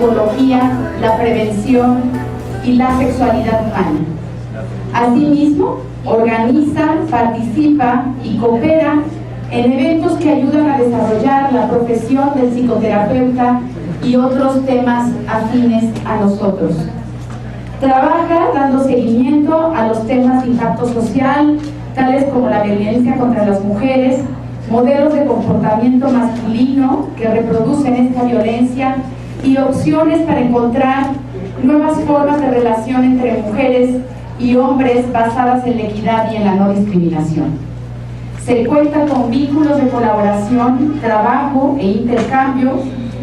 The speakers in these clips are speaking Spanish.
psicología, la prevención y la sexualidad humana. Asimismo, organiza, participa y coopera en eventos que ayudan a desarrollar la profesión del psicoterapeuta y otros temas afines a nosotros. Trabaja dando seguimiento a los temas de impacto social, tales como la violencia contra las mujeres, modelos de comportamiento masculino que reproducen esta violencia y opciones para encontrar nuevas formas de relación entre mujeres y hombres basadas en la equidad y en la no discriminación. Se cuenta con vínculos de colaboración, trabajo e intercambio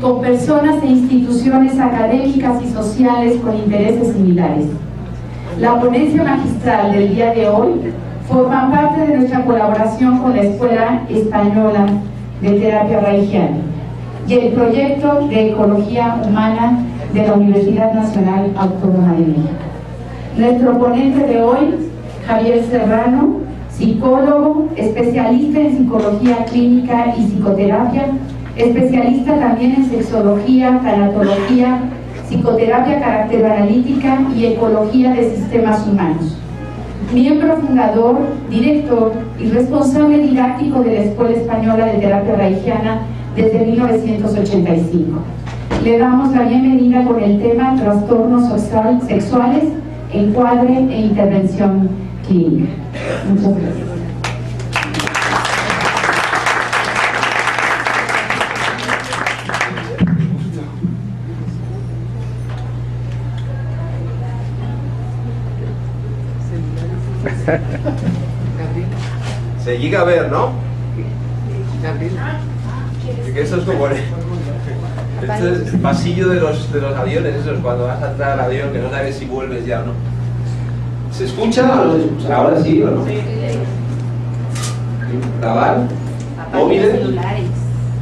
con personas e instituciones académicas y sociales con intereses similares. La ponencia magistral del día de hoy forma parte de nuestra colaboración con la Escuela Española de Terapia Reichiana y el proyecto de Ecología Humana de la Universidad Nacional Autónoma de México. Nuestro ponente de hoy, Javier Serrano, psicólogo, especialista en psicología clínica y psicoterapia, especialista también en sexología, tanatología, psicoterapia caracteroanalítica y ecología de sistemas humanos. Miembro fundador, director y responsable didáctico de la Escuela Española de Terapia Reichiana desde 1985. Le damos la bienvenida con el tema trastornos sexuales, encuadre e intervención clínica. Muchas gracias. Se llega a ver, ¿no? Que eso es como esto es el pasillo de los aviones, eso es cuando vas a entrar al avión que no sabes si vuelves ya o no. ¿Se escucha o no se escucha? Ahora sí o no. ¿Grabar? Apaguen los celulares.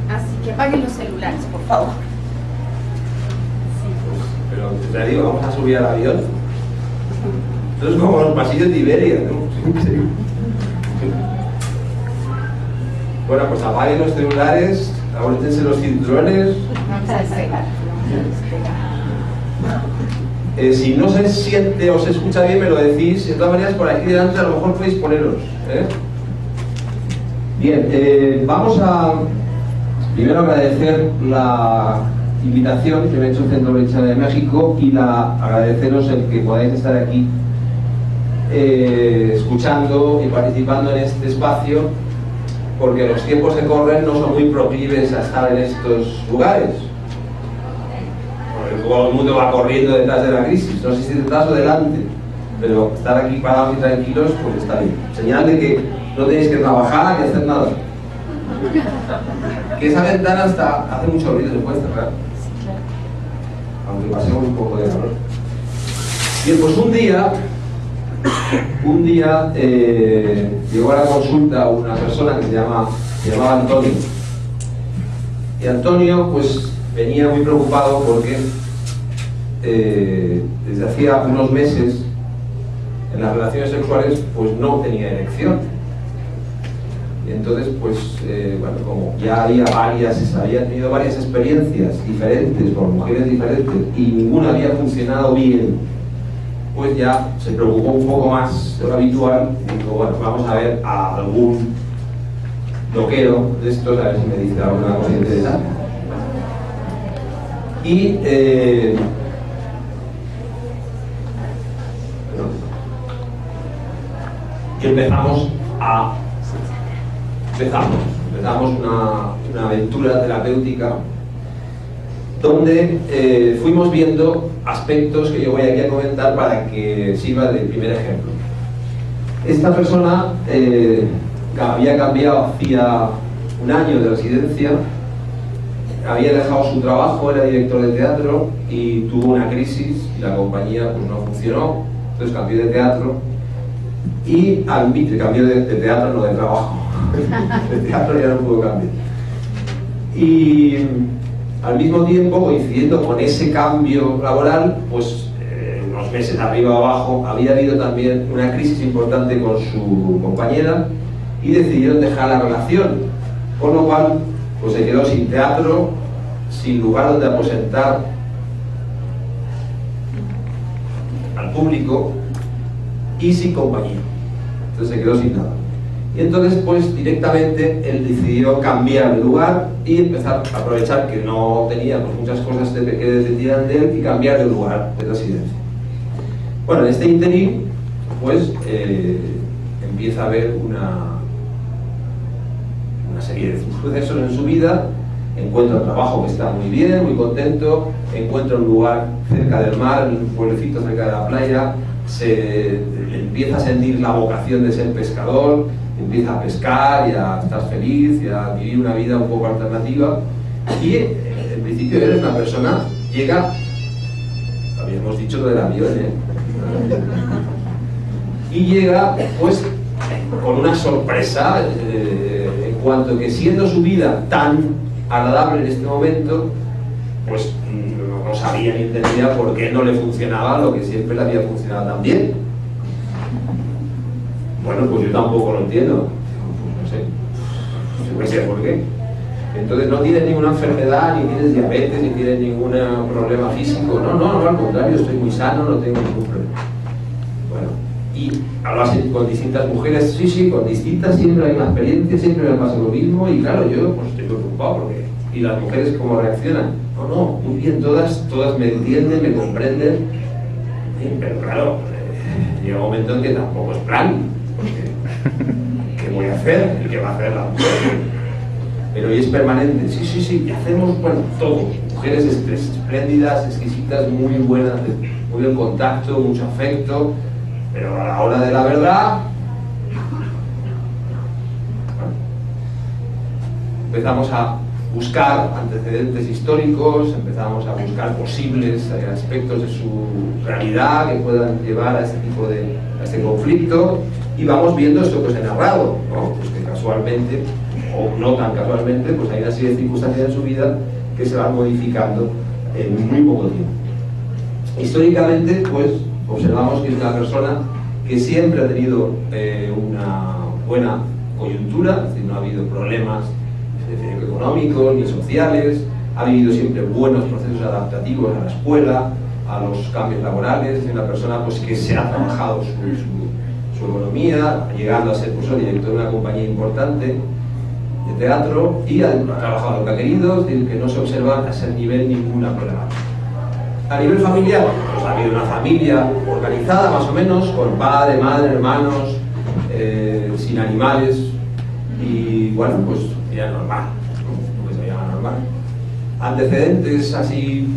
Así que apaguen los celulares, por favor. Pero te digo, vamos a subir al avión. Esto es como los pasillos de Iberia, ¿no? ¿En serio? Bueno, pues apaguen los celulares, abróchense los cinturones. Si no se siente o se escucha bien, me lo decís. De todas maneras, por aquí delante a lo mejor podéis poneros. Bien, vamos a primero agradecer la invitación que me ha hecho el Centro Reichiana de México y agradeceros el que podáis estar aquí escuchando y participando en este espacio, porque los tiempos que corren no son muy proclives a estar en estos lugares. Porque todo el mundo va corriendo detrás de la crisis, no sé si detrás o delante, pero estar aquí parados y tranquilos, pues está bien. Señal de que no tenéis que trabajar ni hacer nada. Que esa ventana hace mucho ruido, se puede cerrar. Aunque pasemos un poco de calor. Bien, pues un día llegó a la consulta una persona que se llamaba Antonio. Y Antonio pues venía muy preocupado porque desde hacía unos meses en las relaciones sexuales pues no tenía erección. Y entonces pues bueno, como ya había tenido varias experiencias diferentes con mujeres diferentes y ninguna había funcionado bien, pues ya se preocupó un poco más de lo habitual y dijo, bueno, vamos a ver a algún loquero de estos, a ver si me dice alguna cosa interesante. Y empezamos una aventura terapéutica donde fuimos viendo aspectos que yo voy aquí a comentar para que sirva de primer ejemplo. Esta persona había cambiado hacía un año de residencia, había dejado su trabajo, era director de teatro y tuvo una crisis y la compañía pues no funcionó, entonces cambió de teatro y cambió de teatro, no de trabajo. De teatro ya no pudo cambiar. Y al mismo tiempo, coincidiendo con ese cambio laboral, pues unos meses arriba o abajo, había habido también una crisis importante con su compañera y decidieron dejar la relación, con lo cual pues se quedó sin teatro, sin lugar donde aposentar público y sin compañía. Entonces se quedó sin nada. Y entonces pues directamente él decidió cambiar de lugar y empezar a aprovechar que no tenía pues, muchas cosas que dependían de él y cambiar de lugar de residencia. Bueno, en este interín pues empieza a haber una serie de sucesos en su vida. Encuentra un trabajo que está muy bien, muy contento, encuentra un lugar cerca del mar, un pueblecito cerca de la playa, empieza a sentir la vocación de ser pescador, empieza a pescar y a estar feliz y a vivir una vida un poco alternativa. Y en principio él es una persona, llega, habíamos dicho lo del avión, y llega pues con una sorpresa en cuanto que siendo su vida tan agradable en este momento, pues no sabía ni entendía por qué no le funcionaba lo que siempre le había funcionado tan bien. Bueno, pues yo tampoco lo entiendo. No sé por qué. Entonces no tienes ninguna enfermedad, ni tienes diabetes, ni tienes ningún problema físico. No, al contrario, estoy muy sano, no tengo ningún problema. Bueno, y hablas con distintas mujeres, sí, con distintas, siempre hay una experiencia, siempre me pasa lo mismo, y claro, yo pues estoy preocupado porque... ¿Y las mujeres cómo reaccionan? No, muy bien, todas me entienden, me comprenden, pero claro, llega un momento en que tampoco es plan, porque ¿qué voy a hacer? ¿Y qué va a hacer la mujer? Pero hoy es permanente, sí, y hacemos, bueno, todo, mujeres espléndidas, exquisitas, muy buenas, muy buen contacto, mucho afecto, pero a la hora de la verdad, bueno, empezamos a buscar antecedentes históricos, empezamos a buscar posibles aspectos de su realidad que puedan llevar a este tipo de a este conflicto, y vamos viendo esto que os he narrado, ¿no? Pues que casualmente, o no tan casualmente, pues hay una serie de circunstancias en su vida que se van modificando en muy poco tiempo. Históricamente, pues observamos que es una persona que siempre ha tenido una buena coyuntura, es decir, no ha habido problemas económicos ni sociales, ha vivido siempre buenos procesos adaptativos a la escuela, a los cambios laborales, es una persona pues, que se ha trabajado su economía, llegando a ser pues, director de una compañía importante de teatro, y ha trabajado lo que ha querido, es decir, que no se observa a ese nivel ninguna problemática. A nivel familiar, pues ha habido una familia organizada más o menos, con padre, madre, hermanos, sin animales, y bueno, pues era normal, ¿no? Lo que se llama normal. Antecedentes así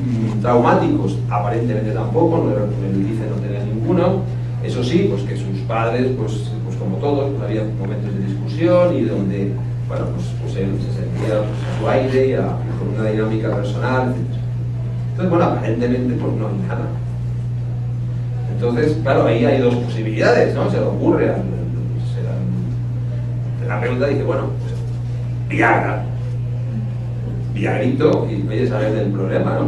traumáticos, aparentemente tampoco, él dice no tener ninguno. Eso sí, pues que sus padres, pues como todos, pues había momentos de discusión y donde, bueno, pues él se sentía pues, a su aire y con una dinámica personal, etc. Entonces, bueno, aparentemente pues no hay nada. Entonces, claro, ahí hay dos posibilidades, ¿no? Se le ocurre, la pregunta dice, bueno, pues Viagra, Viagrito, y oye, saber del problema, ¿no?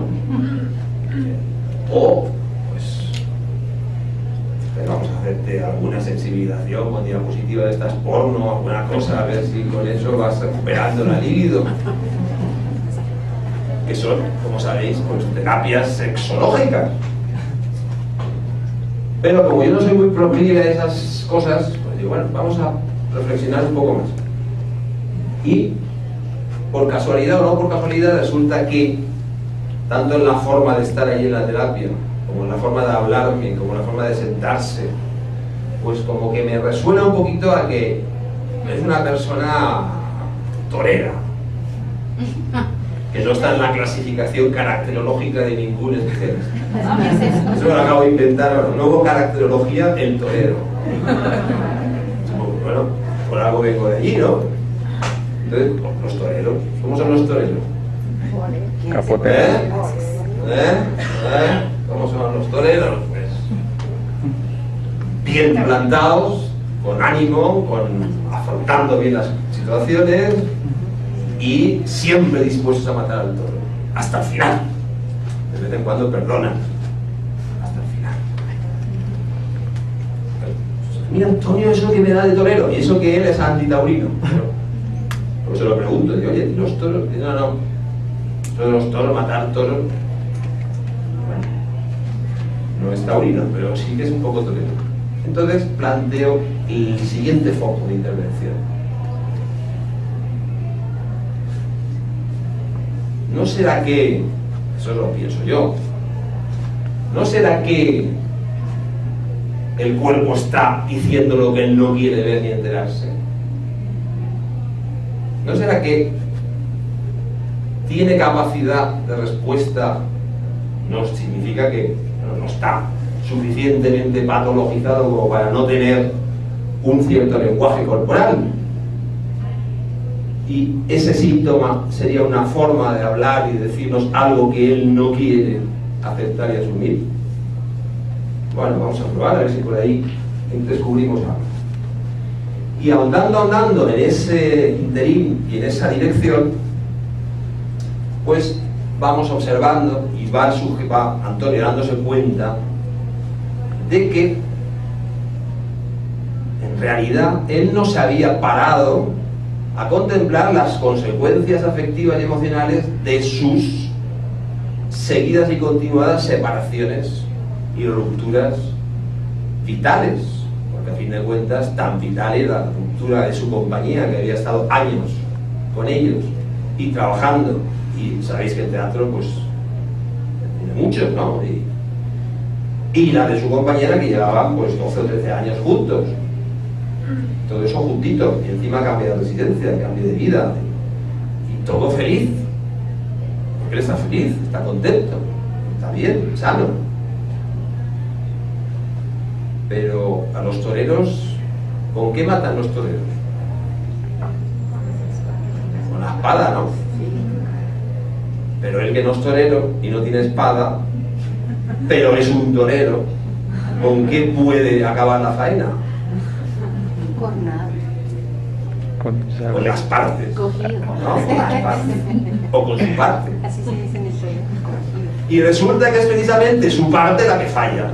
O, pues, vamos a hacerte alguna sensibilización con diapositiva de estas porno, alguna cosa, a ver si con eso vas recuperando la libido. Que son, como sabéis, pues terapias sexológicas. Pero como yo no soy muy proclive a esas cosas, pues digo, bueno, vamos a reflexionar un poco más. Y por casualidad o no por casualidad resulta que tanto en la forma de estar ahí en la terapia, como en la forma de hablarme, como en la forma de sentarse, pues como que me resuena un poquito a que es una persona torera, que no está en la clasificación caracterológica de ningún especialista. Eso lo acabo de inventar ahora. No hubo caracterología en torero. Bueno, por algo vengo de allí, ¿no? Entonces, los toreros. ¿Cómo son los toreros? Capoteros. ¿Cómo son los toreros? Pues bien plantados, con ánimo, afrontando bien las situaciones y siempre dispuestos a matar al toro. Hasta el final. De vez en cuando perdonan. Hasta el final. Mira, Antonio, eso que me da de torero. Y eso que él es antitaurino. Pues se lo pregunto, digo, oye, ¿los toros? No. Los toros, matar toros. Bueno. no es taurino, pero sí que es un poco torero. Entonces planteo el siguiente foco de intervención. ¿No será que, eso lo pienso yo, no será que el cuerpo está diciendo lo que él no quiere ver ni enterarse? ¿No será que tiene capacidad de respuesta? No significa que no está suficientemente patologizado como para no tener un cierto lenguaje corporal. Y ese síntoma sería una forma de hablar y decirnos algo que él no quiere aceptar y asumir. Bueno, vamos a probar a ver si por ahí descubrimos algo. Y ahondando en ese interín y en esa dirección, pues vamos observando y va Antonio dándose cuenta de que en realidad él no se había parado a contemplar las consecuencias afectivas y emocionales de sus seguidas y continuadas separaciones y rupturas vitales, porque a fin de cuentas tan vital era la ruptura de su compañía, que había estado años con ellos y trabajando, y sabéis que el teatro pues tiene muchos, ¿no? Y la de su compañera, que llevaban pues 12 o 13 años juntos, todo eso juntito, y encima cambia de residencia, cambia de vida, y todo feliz, porque él está feliz, está contento, está bien, sano. Pero a los toreros, ¿con qué matan los toreros? Con la espada, ¿no? Pero él, que no es torero y no tiene espada, pero es un torero, ¿con qué puede acabar la faena? Con nada. Con las partes, Cogido. ¿no? Con las partes. O con su parte. Así se dice en el suelo. Y resulta que es precisamente su parte la que falla,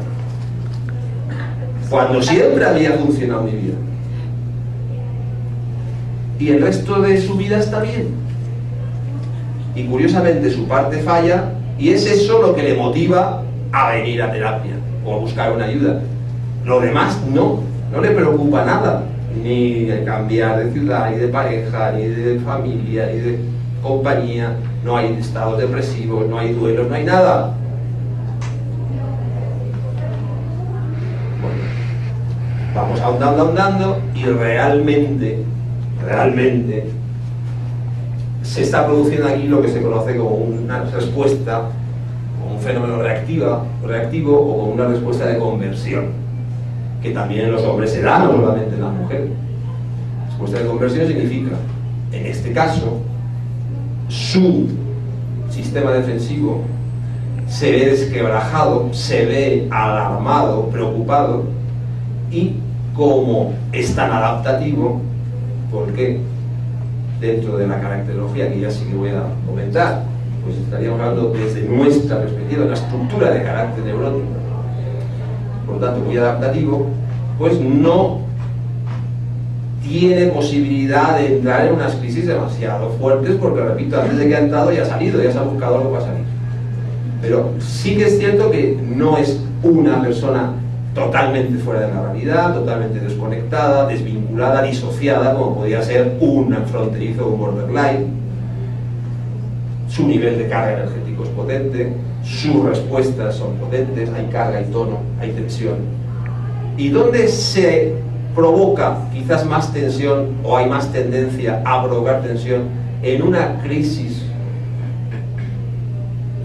cuando siempre había funcionado mi vida. Y el resto de su vida está bien. Y curiosamente su parte falla, y es eso lo que le motiva a venir a terapia o a buscar una ayuda. Lo demás no le preocupa nada, ni de cambiar de ciudad, ni de pareja, ni de familia, ni de compañía. No hay estados depresivos, no hay duelos, no hay nada. Bueno, vamos ahondando y realmente se está produciendo aquí lo que se conoce como una respuesta, como un fenómeno reactivo o como una respuesta de conversión, que también en los hombres se da, no solamente en las mujeres. Respuesta de conversión significa, en este caso, su sistema defensivo se ve desquebrajado, se ve alarmado, preocupado, y como es tan adaptativo, porque dentro de la caracterología, que ya sí que voy a comentar, pues estaríamos hablando desde nuestra perspectiva de una estructura de carácter neurótico, por lo tanto muy adaptativo, pues no tiene posibilidad de entrar en unas crisis demasiado fuertes, porque repito, antes de que ha entrado ya ha salido, ya se ha buscado algo para salir. Pero sí que es cierto que no es una persona totalmente fuera de la realidad, totalmente desconectada, desvinculada, disociada, como podría ser un fronterizo o un borderline. Su nivel de carga energético es potente, sus respuestas son potentes, hay carga, hay tono, hay tensión. ¿Y dónde se provoca quizás más tensión, o hay más tendencia a provocar tensión? En una crisis,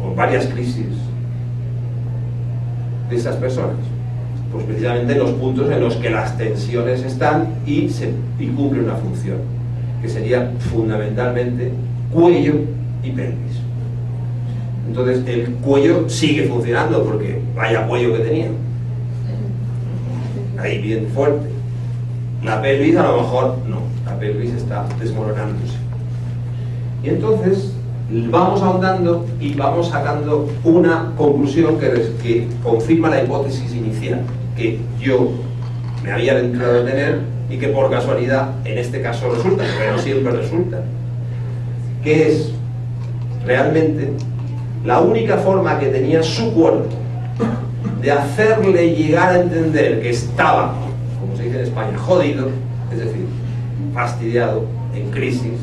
o varias crisis de esas personas. Pues precisamente en los puntos en los que las tensiones están y cumple una función, que sería fundamentalmente cuello y pelvis. Entonces el cuello sigue funcionando, porque vaya cuello que tenía, ahí bien fuerte. La pelvis a lo mejor no, la pelvis está desmoronándose. Y entonces vamos ahondando y vamos sacando una conclusión que confirma la hipótesis inicial que yo me había aventurado a tener, y que por casualidad en este caso resulta, pero no siempre resulta, que es realmente la única forma que tenía su cuerpo de hacerle llegar a entender que estaba, como se dice en España, jodido, es decir, fastidiado, en crisis,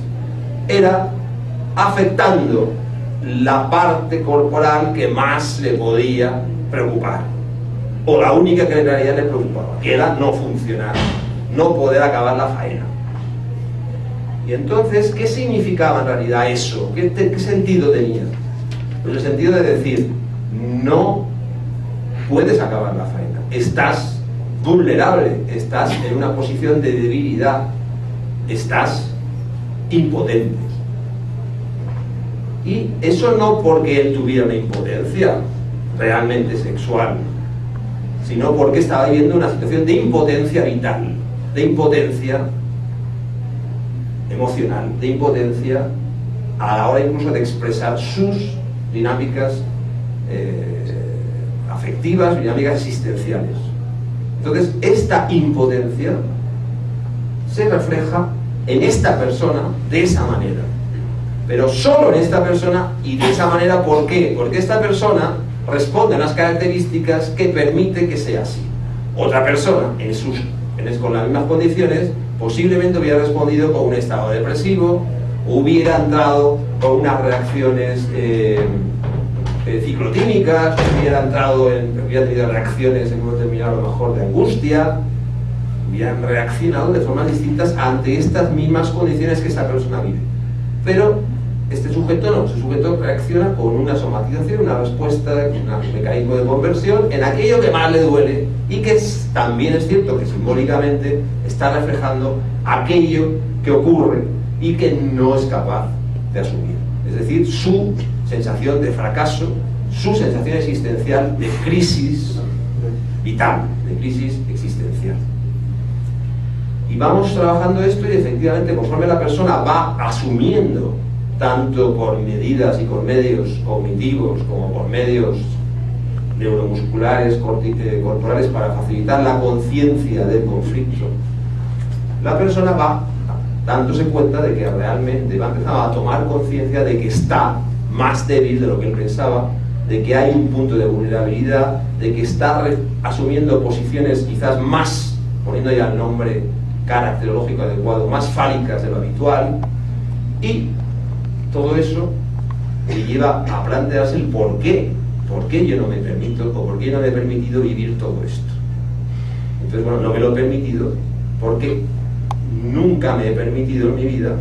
era afectando la parte corporal que más le podía preocupar, o la única que en realidad le preocupaba, que era no funcionar, no poder acabar la faena. Y entonces, ¿qué significaba en realidad eso? ¿Qué sentido tenía? Pues el sentido de decir, no puedes acabar la faena, estás vulnerable, estás en una posición de debilidad, estás impotente. Y eso no porque él tuviera una impotencia realmente sexual, sino porque estaba viviendo una situación de impotencia vital, de impotencia emocional, de impotencia a la hora incluso de expresar sus dinámicas afectivas, dinámicas existenciales. Entonces, esta impotencia se refleja en esta persona de esa manera, pero solo en esta persona y de esa manera. ¿Por qué? Porque esta persona responde a unas características que permite que sea así. Otra persona, con las mismas condiciones, posiblemente hubiera respondido con un estado depresivo, hubiera entrado con unas reacciones ciclotímicas, hubiera tenido reacciones en un momento determinado a lo mejor de angustia, hubieran reaccionado de formas distintas ante estas mismas condiciones que esa persona vive. Pero este sujeto no, este sujeto reacciona con una somatización, una respuesta, un mecanismo de conversión en aquello que más le duele, y que también es cierto que simbólicamente está reflejando aquello que ocurre y que no es capaz de asumir. Es decir, su sensación de fracaso, su sensación existencial de crisis vital, de crisis existencial. Y vamos trabajando esto, y efectivamente conforme la persona va asumiendo, tanto por medidas y por medios cognitivos como por medios neuromusculares, corporales, para facilitar la conciencia del conflicto, la persona va dándose cuenta de que realmente va empezando a tomar conciencia de que está más débil de lo que él pensaba, de que hay un punto de vulnerabilidad, de que está asumiendo posiciones quizás más, poniendo ya el nombre caracterológico adecuado, más fálicas de lo habitual, y todo eso le lleva a plantearse el por qué yo no me permito, o por qué no me he permitido vivir todo esto. Entonces, bueno, no me lo he permitido porque nunca me he permitido en mi vida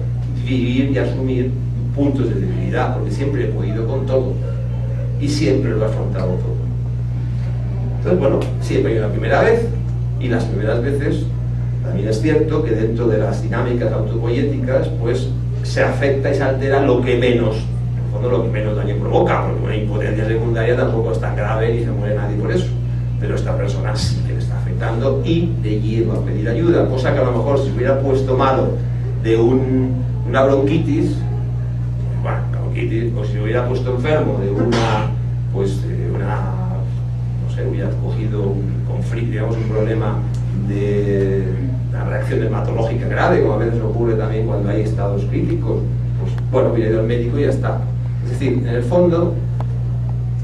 vivir y asumir puntos de debilidad, porque siempre he podido con todo y siempre lo he afrontado todo. Entonces, bueno, siempre hay una primera vez, y las primeras veces también es cierto que dentro de las dinámicas autopoéticas pues se afecta y se altera lo que menos, en el fondo lo que menos daño provoca, porque una impotencia secundaria tampoco es tan grave ni se muere nadie por eso, pero esta persona sí que le está afectando y le lleva a pedir ayuda, cosa que a lo mejor si se hubiera puesto malo de una bronquitis, o si hubiera puesto enfermo de hubiera cogido un conflicto, digamos, un problema de una reacción dermatológica grave, como a veces ocurre también cuando hay estados críticos, pues bueno, hubiera ido al médico y ya está. Es decir, en el fondo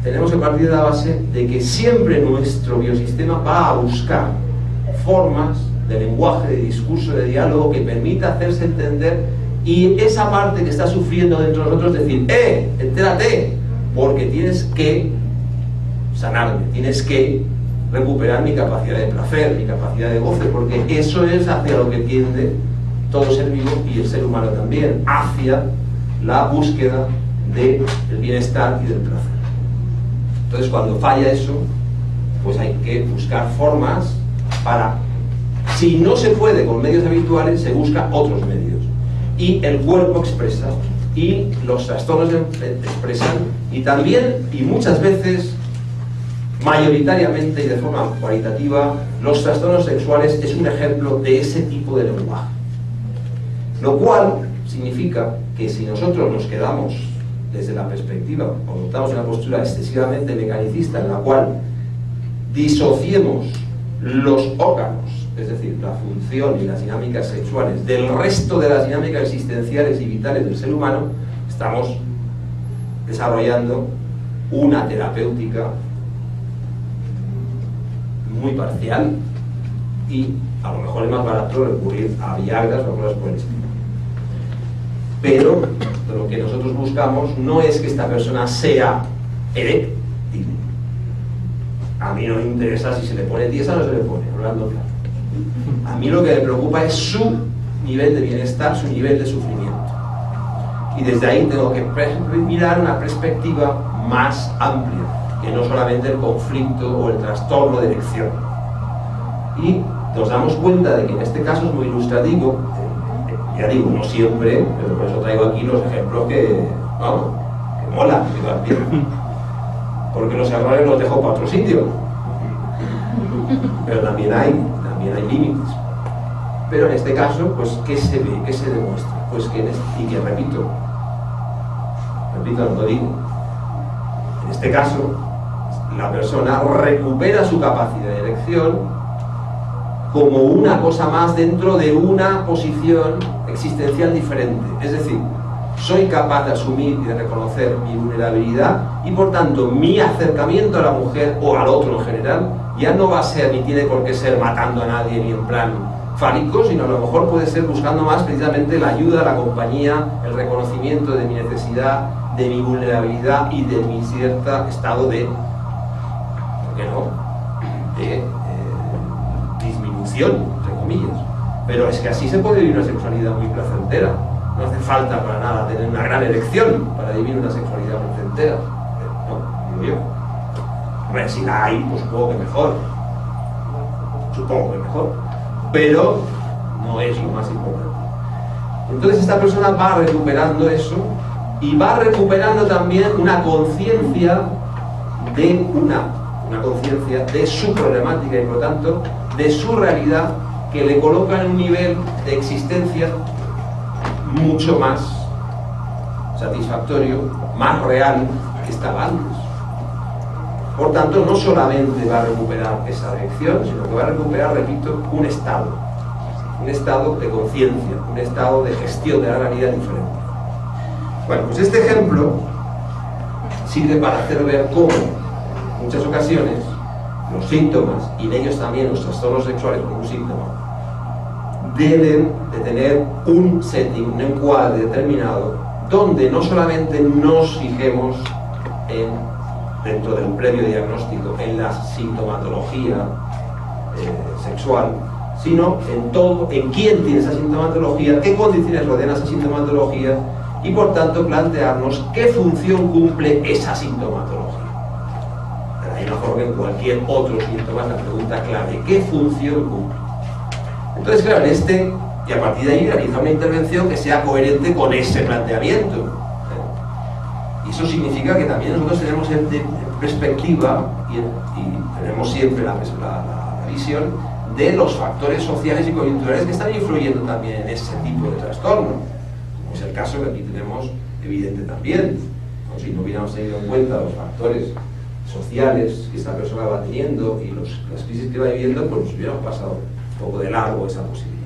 tenemos que partir de la base de que siempre nuestro biosistema va a buscar formas de lenguaje, de discurso, de diálogo que permita hacerse entender, y esa parte que está sufriendo dentro de nosotros decir, entérate, porque tienes que sanarme, tienes que recuperar mi capacidad de placer, mi capacidad de goce, porque eso es hacia lo que tiende todo ser vivo, y el ser humano también, hacia la búsqueda del bienestar y del placer. Entonces, cuando falla eso, pues hay que buscar formas para, si no se puede con medios habituales, se busca otros medios, y el cuerpo expresa, y los trastornos expresan, y también, y muchas veces, mayoritariamente y de forma cualitativa, los trastornos sexuales es un ejemplo de ese tipo de lenguaje. Lo cual significa que si nosotros nos quedamos desde la perspectiva, o adoptamos una postura excesivamente mecanicista en la cual disociemos los órganos, es decir, la función y las dinámicas sexuales del resto de las dinámicas existenciales y vitales del ser humano, estamos desarrollando una terapéutica muy parcial y a lo mejor es más barato recurrir a viagras o cosas por el estilo. Pero lo que nosotros buscamos no es que esta persona sea eréctil. A mí no me interesa si se le pone tiesa o no se le pone, hablando claro. A mí lo que me preocupa es su nivel de bienestar, su nivel de sufrimiento. Y desde ahí tengo que mirar una perspectiva más amplia, que no solamente el conflicto o el trastorno de erección. Y nos damos cuenta de que en este caso es muy ilustrativo, ya digo, no siempre, pero por eso traigo aquí los ejemplos que, vamos, que mola, que van bien. Porque los errores los dejo para otro sitio. Pero también hay límites. Pero en este caso, pues, ¿qué se ve? ¿Qué se demuestra? Pues que, y que repito, no lo digo. En este caso, la persona recupera su capacidad de erección como una cosa más dentro de una posición existencial diferente. Es decir, soy capaz de asumir y de reconocer mi vulnerabilidad y por tanto mi acercamiento a la mujer o al otro en general ya no va a ser ni tiene por qué ser matando a nadie ni en plan fálico, sino a lo mejor puede ser buscando más precisamente la ayuda, la compañía, el reconocimiento de mi necesidad, de mi vulnerabilidad y de mi cierto estado de, ¿por qué no?, de disminución, entre comillas. Pero es que así se puede vivir una sexualidad muy placentera. No hace falta para nada tener una gran erección para vivir una sexualidad placentera. No, digo yo. Hombre, si la hay, pues supongo que mejor. Supongo que mejor. Pero no es lo más importante. Entonces esta persona va recuperando eso y va recuperando también una conciencia de una conciencia de su problemática y por lo tanto de su realidad que le coloca en un nivel de existencia mucho más satisfactorio, más real que estaba antes. Por tanto, no solamente va a recuperar esa erección, sino que va a recuperar, repito, un estado de conciencia, un estado de gestión de la realidad diferente. Bueno, pues este ejemplo sirve para hacer ver cómo, en muchas ocasiones, los síntomas, y en ellos también los trastornos sexuales como un síntoma, deben de tener un setting, un encuadre determinado, donde no solamente nos fijemos dentro del previo diagnóstico en la sintomatología sexual, sino en todo, en quién tiene esa sintomatología, qué condiciones rodean esa sintomatología y por tanto plantearnos qué función cumple esa sintomatología. De ahí mejor que en cualquier otro síntoma, la pregunta clave, ¿qué función cumple? Entonces, claro, y a partir de ahí realiza una intervención que sea coherente con ese planteamiento. Y eso significa que también nosotros tenemos en perspectiva y tenemos siempre la visión de los factores sociales y coyunturales que están influyendo también en ese tipo de trastorno, como es el caso que aquí tenemos evidente también, ¿no? Si no hubiéramos tenido en cuenta los factores sociales que esta persona va teniendo y las crisis que va viviendo, pues nos hubiéramos pasado un poco de largo esa posibilidad.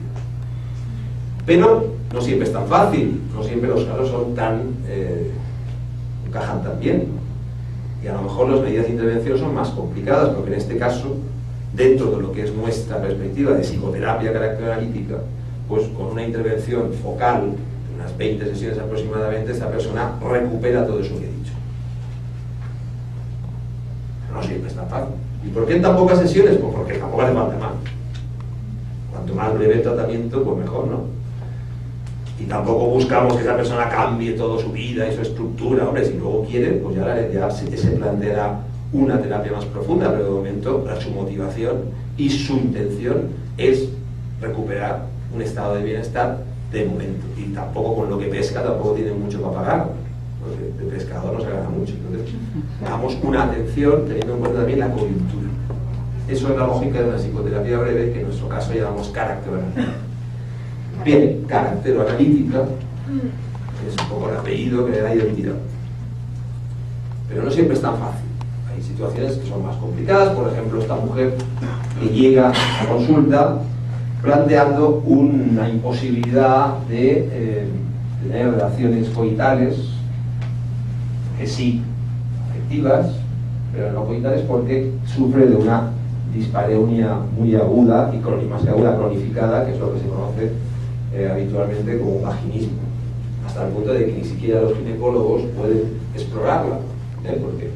Pero no siempre es tan fácil, no siempre los casos son encajan tan bien, y a lo mejor las medidas de intervención son más complicadas, porque en este caso, dentro de lo que es nuestra perspectiva de psicoterapia de carácter analítica, pues con una intervención focal, de unas 20 sesiones aproximadamente, esta persona recupera todo eso que he dicho. Pero no siempre es tan fácil. ¿Y por qué en tan pocas sesiones? Pues porque tampoco hace falta más. Cuanto más breve el tratamiento, pues mejor, ¿no? Y tampoco buscamos que esa persona cambie toda su vida y su estructura. Hombre, si luego quiere, pues ya se planteará una terapia más profunda, pero de momento su motivación y su intención es recuperar un estado de bienestar de momento. Y tampoco con lo que pesca tampoco tiene mucho para pagar, porque de pescador no se gana mucho. Entonces, damos una atención teniendo en cuenta también la coyuntura. Eso es la lógica de una psicoterapia breve, que en nuestro caso llamamos carácter analítica. Bien, carácter analítica es un poco el apellido que le da identidad. Pero no siempre es tan fácil. Hay situaciones que son más complicadas, por ejemplo, esta mujer que llega a consulta planteando una imposibilidad de tener relaciones coitales, que sí, afectivas, pero no coitales porque sufre de una dispareunia muy aguda y más aguda cronificada, que es lo que se conoce habitualmente como vaginismo, hasta el punto de que ni siquiera los ginecólogos pueden explorarla, porque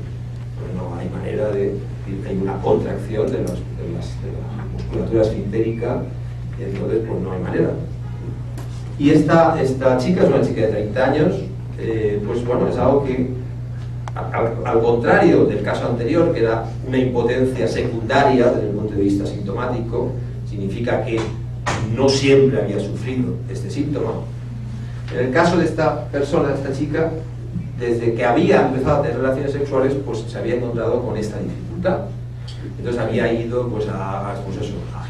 no hay manera hay una contracción de la musculatura esfintérica, y entonces pues no hay manera. Y esta chica es una chica de 30 años, pues bueno, es algo que, al contrario del caso anterior, que era una impotencia secundaria desde el punto de vista sintomático, significa que no siempre había sufrido este síntoma. En el caso de esta persona, de esta chica, desde que había empezado a tener relaciones sexuales, pues se había encontrado con esta dificultad. Entonces había ido pues, a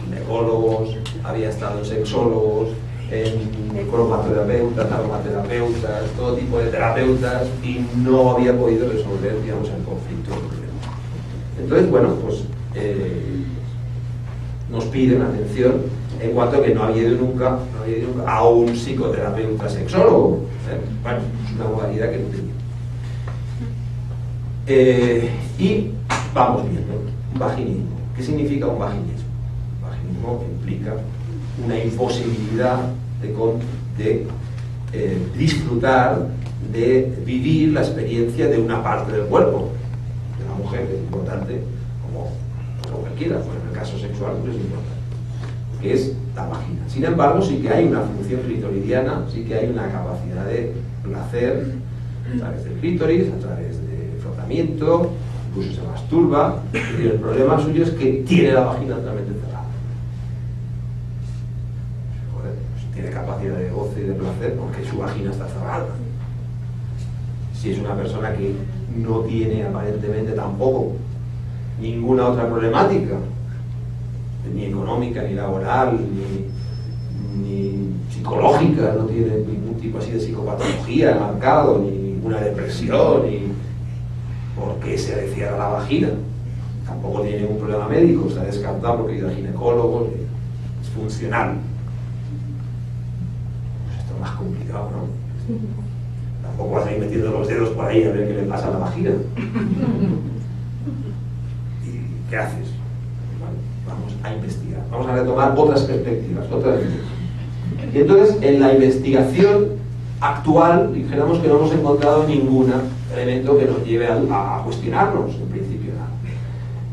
ginecólogos, había estado en sexólogos, en cromoterapeutas, aromaterapeutas, todo tipo de terapeutas, y no había podido resolver, digamos, el conflicto. Entonces, bueno, pues nos piden atención en cuanto a que no había ido nunca a un psicoterapeuta sexólogo. Bueno, es una modalidad que no tenía. Y vamos viendo, vaginismo. ¿Qué significa un vaginismo? Un vaginismo implica una imposibilidad de disfrutar, de vivir la experiencia de una parte del cuerpo de la mujer, que es importante, como cualquiera, pues en el caso sexual pues es importante, que es la vagina. Sin embargo, sí que hay una función clitoridiana, sí que hay una capacidad de placer a través del clítoris, a través de frotamiento, incluso se masturba, y el problema suyo es que tiene la vagina totalmente cerrada. Joder, pues tiene capacidad de goce y de placer porque su vagina está cerrada. Si es una persona que no tiene aparentemente tampoco ninguna otra problemática, ni económica, ni laboral, ni psicológica, no tiene ningún tipo así de psicopatología marcado, ni ninguna depresión, ni por qué se le cierra la vagina, tampoco tiene ningún problema médico, está descartado porque ha ido al ginecólogo, es funcional. Pues esto es más complicado, ¿no? Tampoco vas a ir metiendo los dedos por ahí a ver qué le pasa a la vagina. ¿Y qué haces? Vamos a investigar, vamos a retomar otras perspectivas, Y entonces, en la investigación actual, dijéramos que no hemos encontrado ningún elemento que nos lleve a cuestionarnos, en principio nada.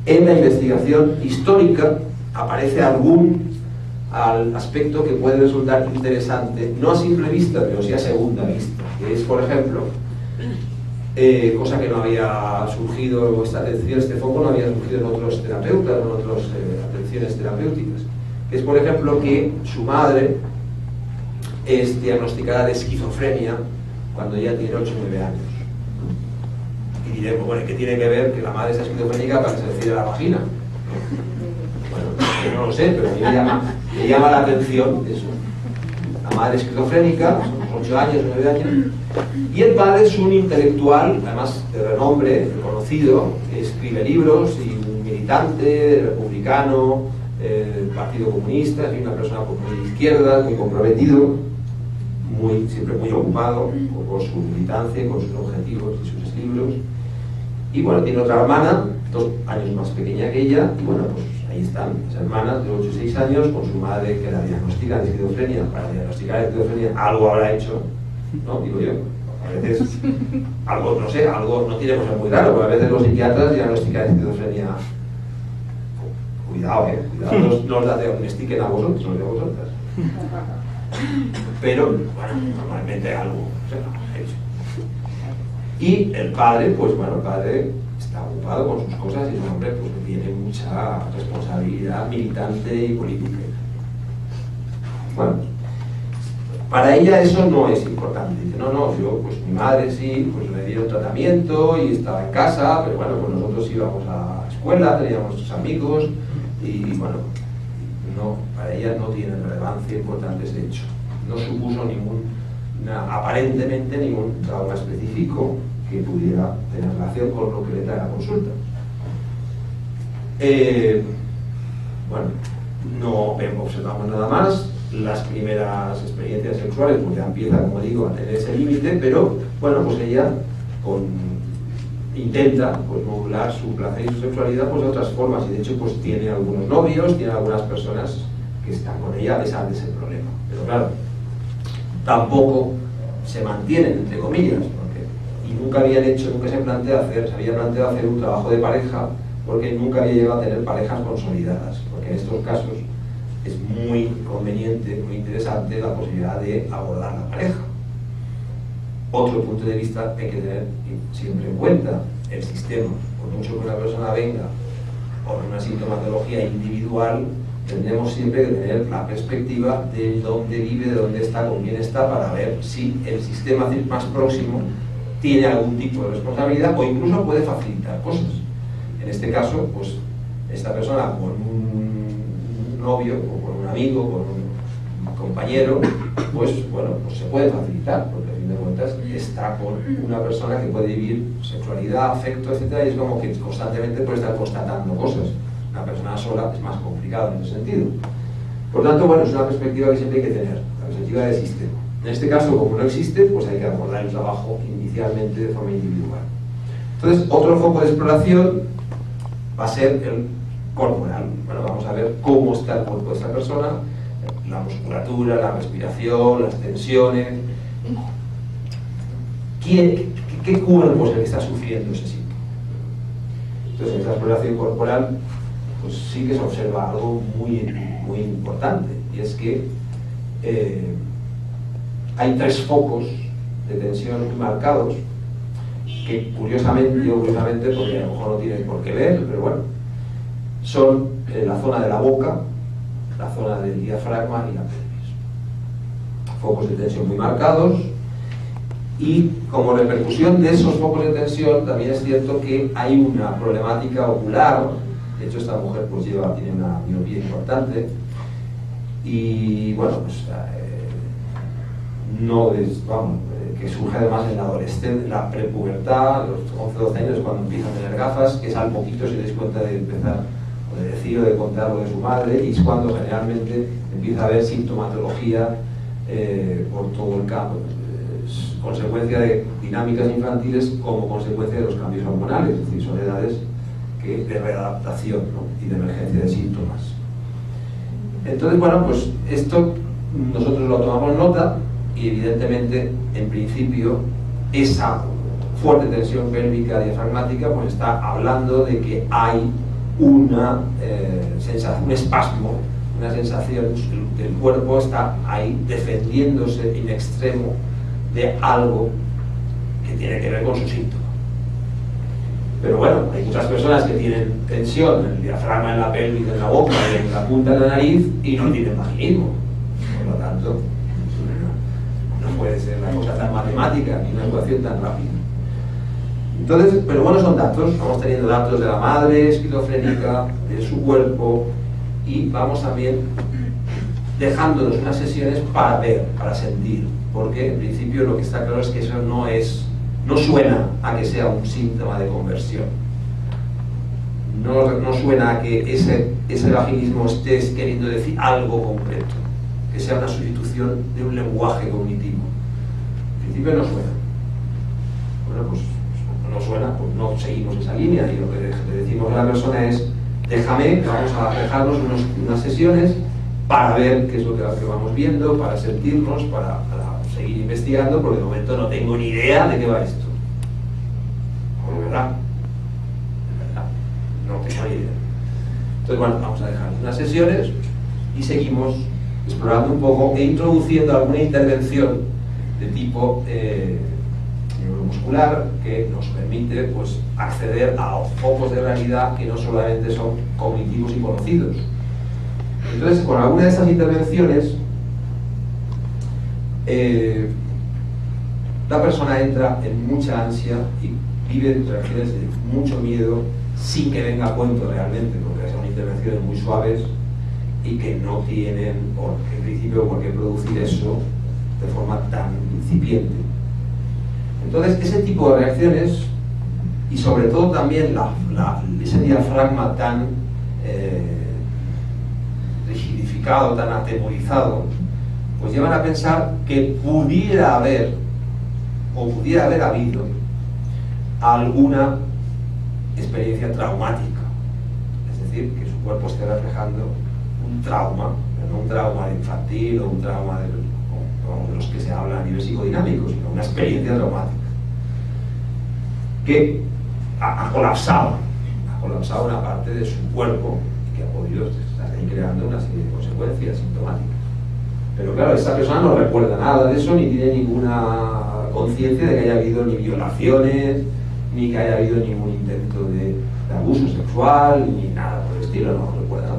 En la investigación histórica aparece algún aspecto que puede resultar interesante, no a simple vista, pero sí a segunda vista, que es, por ejemplo, cosa que no había surgido, esta atención, este foco no había surgido en otros terapeutas, en otras atenciones terapéuticas, que es, por ejemplo, que su madre es diagnosticada de esquizofrenia cuando ella tiene 8 o 9 años. Y diremos, bueno, ¿qué tiene que ver que la madre sea esquizofrénica para que se le cierre la vagina? Bueno, yo no lo sé, pero a mí me llama la atención eso. La madre es esquizofrénica, son 8 años, 9 años, y el padre es un intelectual, además de renombre, reconocido, que escribe libros y un militante republicano, del Partido Comunista, es una persona muy de izquierda, muy comprometido, siempre muy ocupado con su militancia, con sus objetivos y sus libros. Y bueno, tiene otra hermana, 2 años más pequeña que ella, y bueno, pues ahí están, las hermanas de 8 y 6 años, con su madre que la diagnostica de esquizofrenia. Para diagnosticar esquizofrenia algo habrá hecho, ¿no? Digo yo. A veces, algo, no sé, algo no tiene cosas muy raro, porque a veces los psiquiatras diagnostican esquizofrenia. Cuidado, cuidado, no os la diagnostiquen a vosotros, no a vosotras. Pero, bueno, normalmente algo se ha hecho. Y el padre, pues bueno, el padre está ocupado con sus cosas y es un hombre pues, que tiene mucha responsabilidad militante y política. Bueno, para ella eso no es importante. Dice, no, yo, pues mi madre sí, pues me dieron tratamiento y estaba en casa, pero bueno, pues nosotros íbamos a la escuela, teníamos nuestros amigos y bueno, no, para ella no tiene relevancia importante ese hecho. No supuso aparentemente ningún trauma específico que pudiera tener relación con lo que le trae la consulta. Bueno, no observamos nada más. Las primeras experiencias sexuales pues ya empieza, como digo, a tener ese límite, pero bueno, pues ella intenta pues modular su placer y su sexualidad pues de otras formas, y de hecho pues tiene algunos novios, tiene algunas personas que están con ella a pesar de ese problema, pero claro, tampoco se mantienen, entre comillas, y nunca habían hecho, nunca se había planteado hacer un trabajo de pareja, porque nunca había llegado a tener parejas consolidadas, porque en estos casos es muy conveniente, muy interesante la posibilidad de abordar la pareja. Otro punto de vista hay que tener siempre en cuenta: el sistema. Por mucho que una persona venga con una sintomatología individual, tendremos siempre que tener la perspectiva de dónde vive, de dónde está, con quién está, para ver si el sistema más próximo tiene algún tipo de responsabilidad o incluso puede facilitar cosas. En este caso, pues esta persona con un novio o con un amigo, con un compañero, pues bueno, pues se puede facilitar, porque a fin de cuentas está con una persona que puede vivir sexualidad, afecto, etcétera, y es como que constantemente puede estar constatando cosas. Una persona sola es más complicado en ese sentido. Por tanto, bueno, es una perspectiva que siempre hay que tener, la perspectiva del sistema. En este caso, como no existe, pues hay que abordar el trabajo inicialmente de forma individual. Entonces, otro foco de exploración va a ser el corporal. Bueno, vamos a ver cómo está el cuerpo de esta persona, la musculatura, la respiración, las tensiones. ¿Qué cuerpo es el que está sufriendo ese síntoma? Entonces, en esta exploración corporal, pues sí que se observa algo muy, muy importante, y es que hay 3 focos de tensión muy marcados, que curiosamente, digo curiosamente porque a lo mejor no tienen por qué ver, pero bueno, son la zona de la boca, la zona del diafragma y la pelvis. Focos de tensión muy marcados, y como repercusión de esos focos de tensión también es cierto que hay una problemática ocular. De hecho, esta mujer pues tiene una miopía importante, y bueno, pues que surge además en la adolescencia, la prepubertad, a los 11-12 años, cuando empieza a tener gafas, que es al poquito se des cuenta de empezar, o de decir o de contar lo de su madre, y es cuando generalmente empieza a haber sintomatología por todo el campo, consecuencia de dinámicas infantiles como consecuencia de los cambios hormonales, es decir, son edades de readaptación, ¿no? Y de emergencia de síntomas. Entonces, bueno, pues esto nosotros lo tomamos nota, y evidentemente, en principio, esa fuerte tensión pélvica diafragmática pues está hablando de que hay una sensación, un espasmo, una sensación que el cuerpo está ahí defendiéndose in extremo de algo que tiene que ver con su síntoma. Pero bueno, hay muchas personas que tienen tensión en el diafragma, en la pelvis, en la boca, en la punta de la nariz, y no tienen vaginismo. Por lo tanto, no puede ser una cosa tan matemática ni una ecuación tan rápida. Entonces, pero bueno, son datos. Vamos teniendo datos de la madre esquizofrénica, de su cuerpo, y vamos también dejándonos unas sesiones para ver, para sentir, porque en principio lo que está claro es que eso no suena a que sea un síntoma de conversión. No suena a que ese vaginismo esté queriendo decir algo concreto, que sea una sustitución de un lenguaje cognitivo. En principio no suena. Bueno, pues no suena, pues no seguimos esa línea, y lo que le decimos a la persona es: déjame, vamos a dejarnos unas sesiones para ver qué es lo que vamos viendo, para sentirnos, para seguir investigando, porque de momento no tengo ni idea de qué va esto. ¿De verdad? No tengo ni idea. Entonces, bueno, vamos a dejar unas sesiones y seguimos explorando un poco e introduciendo alguna intervención de tipo neuromuscular que nos permite pues acceder a focos de realidad que no solamente son cognitivos y conocidos. Entonces, con alguna de esas intervenciones, la persona entra en mucha ansia y vive reacciones de mucho miedo sin que venga a cuento realmente, porque son intervenciones muy suaves y que no tienen, en principio, por qué producir eso de forma tan incipiente. Entonces, ese tipo de reacciones, y sobre todo también ese diafragma tan rigidificado, tan atemorizado, pues llevan a pensar que pudiera haber habido alguna experiencia traumática, es decir, que su cuerpo esté reflejando un trauma, pero no un trauma infantil o un trauma de los que se habla a nivel psicodinámico, sino una experiencia traumática que ha colapsado una parte de su cuerpo y que ha podido estar ahí creando una serie de consecuencias sintomáticas. Pero claro, esa persona no recuerda nada de eso, ni tiene ninguna conciencia de que haya habido ni violaciones, ni que haya habido ningún intento de abuso sexual, ni nada por el estilo, no recuerda nada.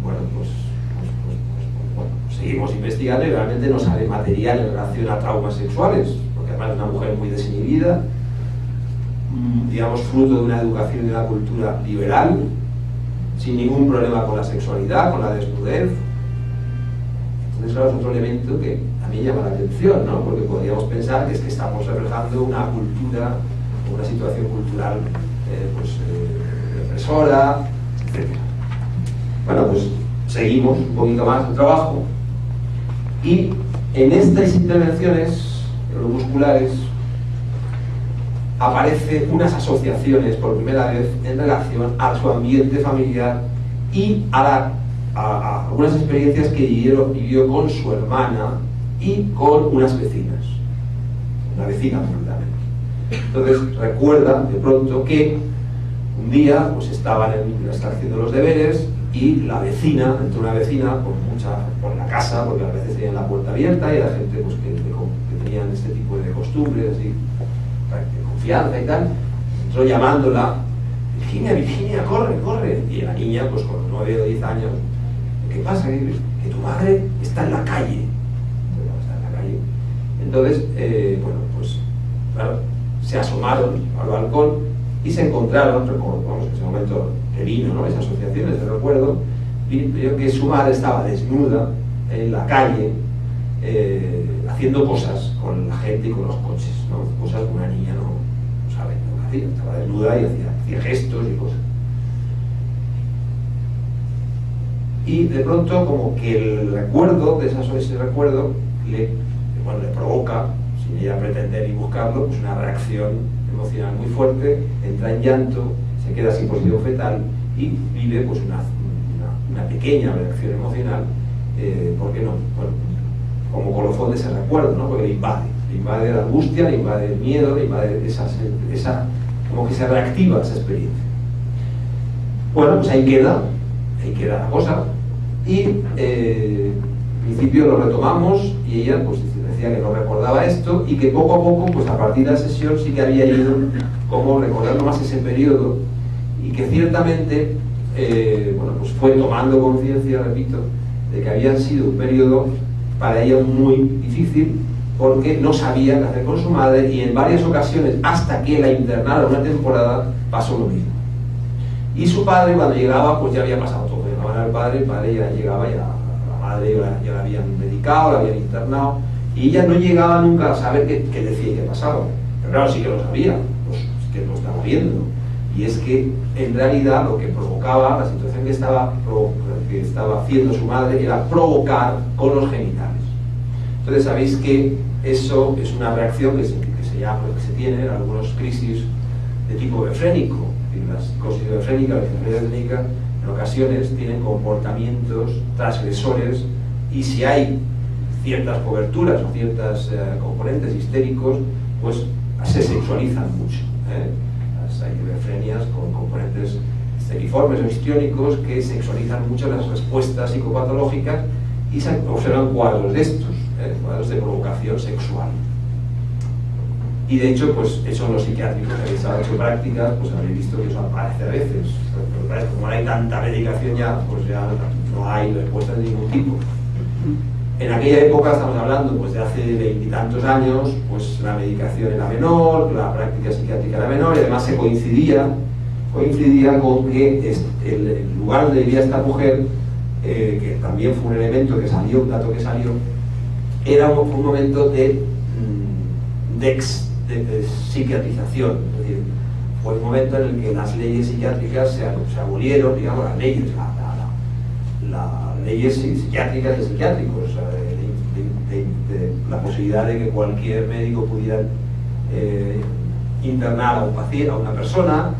Bueno, pues seguimos investigando y realmente no sale material en relación a traumas sexuales, porque además es una mujer muy desinhibida, digamos fruto de una educación y de una cultura liberal, sin ningún problema con la sexualidad, con la desnudez. Entonces, claro, es otro elemento que a mí llama la atención, ¿no? Porque podríamos pensar que es que estamos reflejando una cultura, una situación cultural represora, etc. Bueno, pues seguimos un poquito más el trabajo y en estas intervenciones musculares aparecen unas asociaciones por primera vez en relación a su ambiente familiar y a algunas experiencias que vivió con su hermana y con unas vecinas, una vecina concretamente. Entonces recuerda de pronto que un día pues estaban haciendo los deberes y la vecina, entró una vecina por la casa, porque a veces tenían la puerta abierta y la gente pues, que tenían este tipo de costumbres así, de confianza y tal, entró llamándola: Virginia, Virginia, corre, corre. Y la niña, pues con 9 o 10 años, ¿qué pasa? Que tu madre está en la calle. Entonces, bueno, pues claro, se asomaron al balcón y se encontraron, vamos, en ese momento que vino, ¿no? Esa asociación, ese recuerdo, vio que su madre estaba desnuda en la calle, haciendo cosas con la gente y con los coches, ¿no? Cosas que una niña no sabe lo que hacía, estaba desnuda y hacía gestos y cosas. Y de pronto, como que el recuerdo de ese recuerdo le provoca, sin ella pretender ni buscarlo, pues una reacción emocional muy fuerte, entra en llanto, se queda sin posición fetal y vive pues una pequeña reacción emocional, ¿por qué no? Bueno, como colofón de ese recuerdo, ¿no? Porque le invade la angustia, le invade el miedo, le invade como que se reactiva esa experiencia. Bueno, pues ahí queda la cosa y en principio lo retomamos y ella pues decía que no recordaba esto y que poco a poco, pues a partir de la sesión sí que había ido como recordando más ese periodo y que ciertamente bueno, pues fue tomando conciencia, repito, de que había sido un periodo para ella muy difícil porque no sabía qué hacer con su madre y en varias ocasiones, hasta que la internaron una temporada, pasó lo mismo. Y su padre, cuando llegaba, pues ya había pasado todo. Llamaban al padre, el padre ya llegaba, ya la madre ya la habían medicado, la habían internado, y ella no llegaba nunca a saber qué decía y qué pasaba. Pero claro, sí que lo sabía, pues sí que lo estaba viendo. Y es que en realidad lo que provocaba, la situación que estaba haciendo su madre era provocar con los genitales. Entonces sabéis que eso es una reacción que se tiene en algunas crisis de tipo befrénico. Las psicosis befrénica, la esquizofrenia befrénica, en ocasiones tienen comportamientos transgresores y si hay ciertas coberturas o ciertos componentes histéricos, pues se sexualizan mucho. Hay befrenias con componentes histeriformes o histriónicos que sexualizan mucho las respuestas psicopatológicas y se observan cuadros de estos, cuadros de provocación sexual. Y de hecho, pues eso en los psiquiátricos que habéis hecho prácticas, pues habéis visto que eso aparece a veces. Pero como no hay tanta medicación ya, pues ya no hay respuestas de ningún tipo. En aquella época, estamos hablando pues de hace 20 y tantos años, pues la medicación era menor, la práctica psiquiátrica era menor y además se coincidía con que el lugar donde vivía esta mujer, que también fue un elemento que salió, un dato que salió, era un momento de psiquiatrización, es decir, fue un momento en el que las leyes psiquiátricas se abolieron, digamos, las leyes, las leyes psiquiátricas de psiquiátricos, de la posibilidad de que cualquier médico pudiera internar a un paciente, a una persona,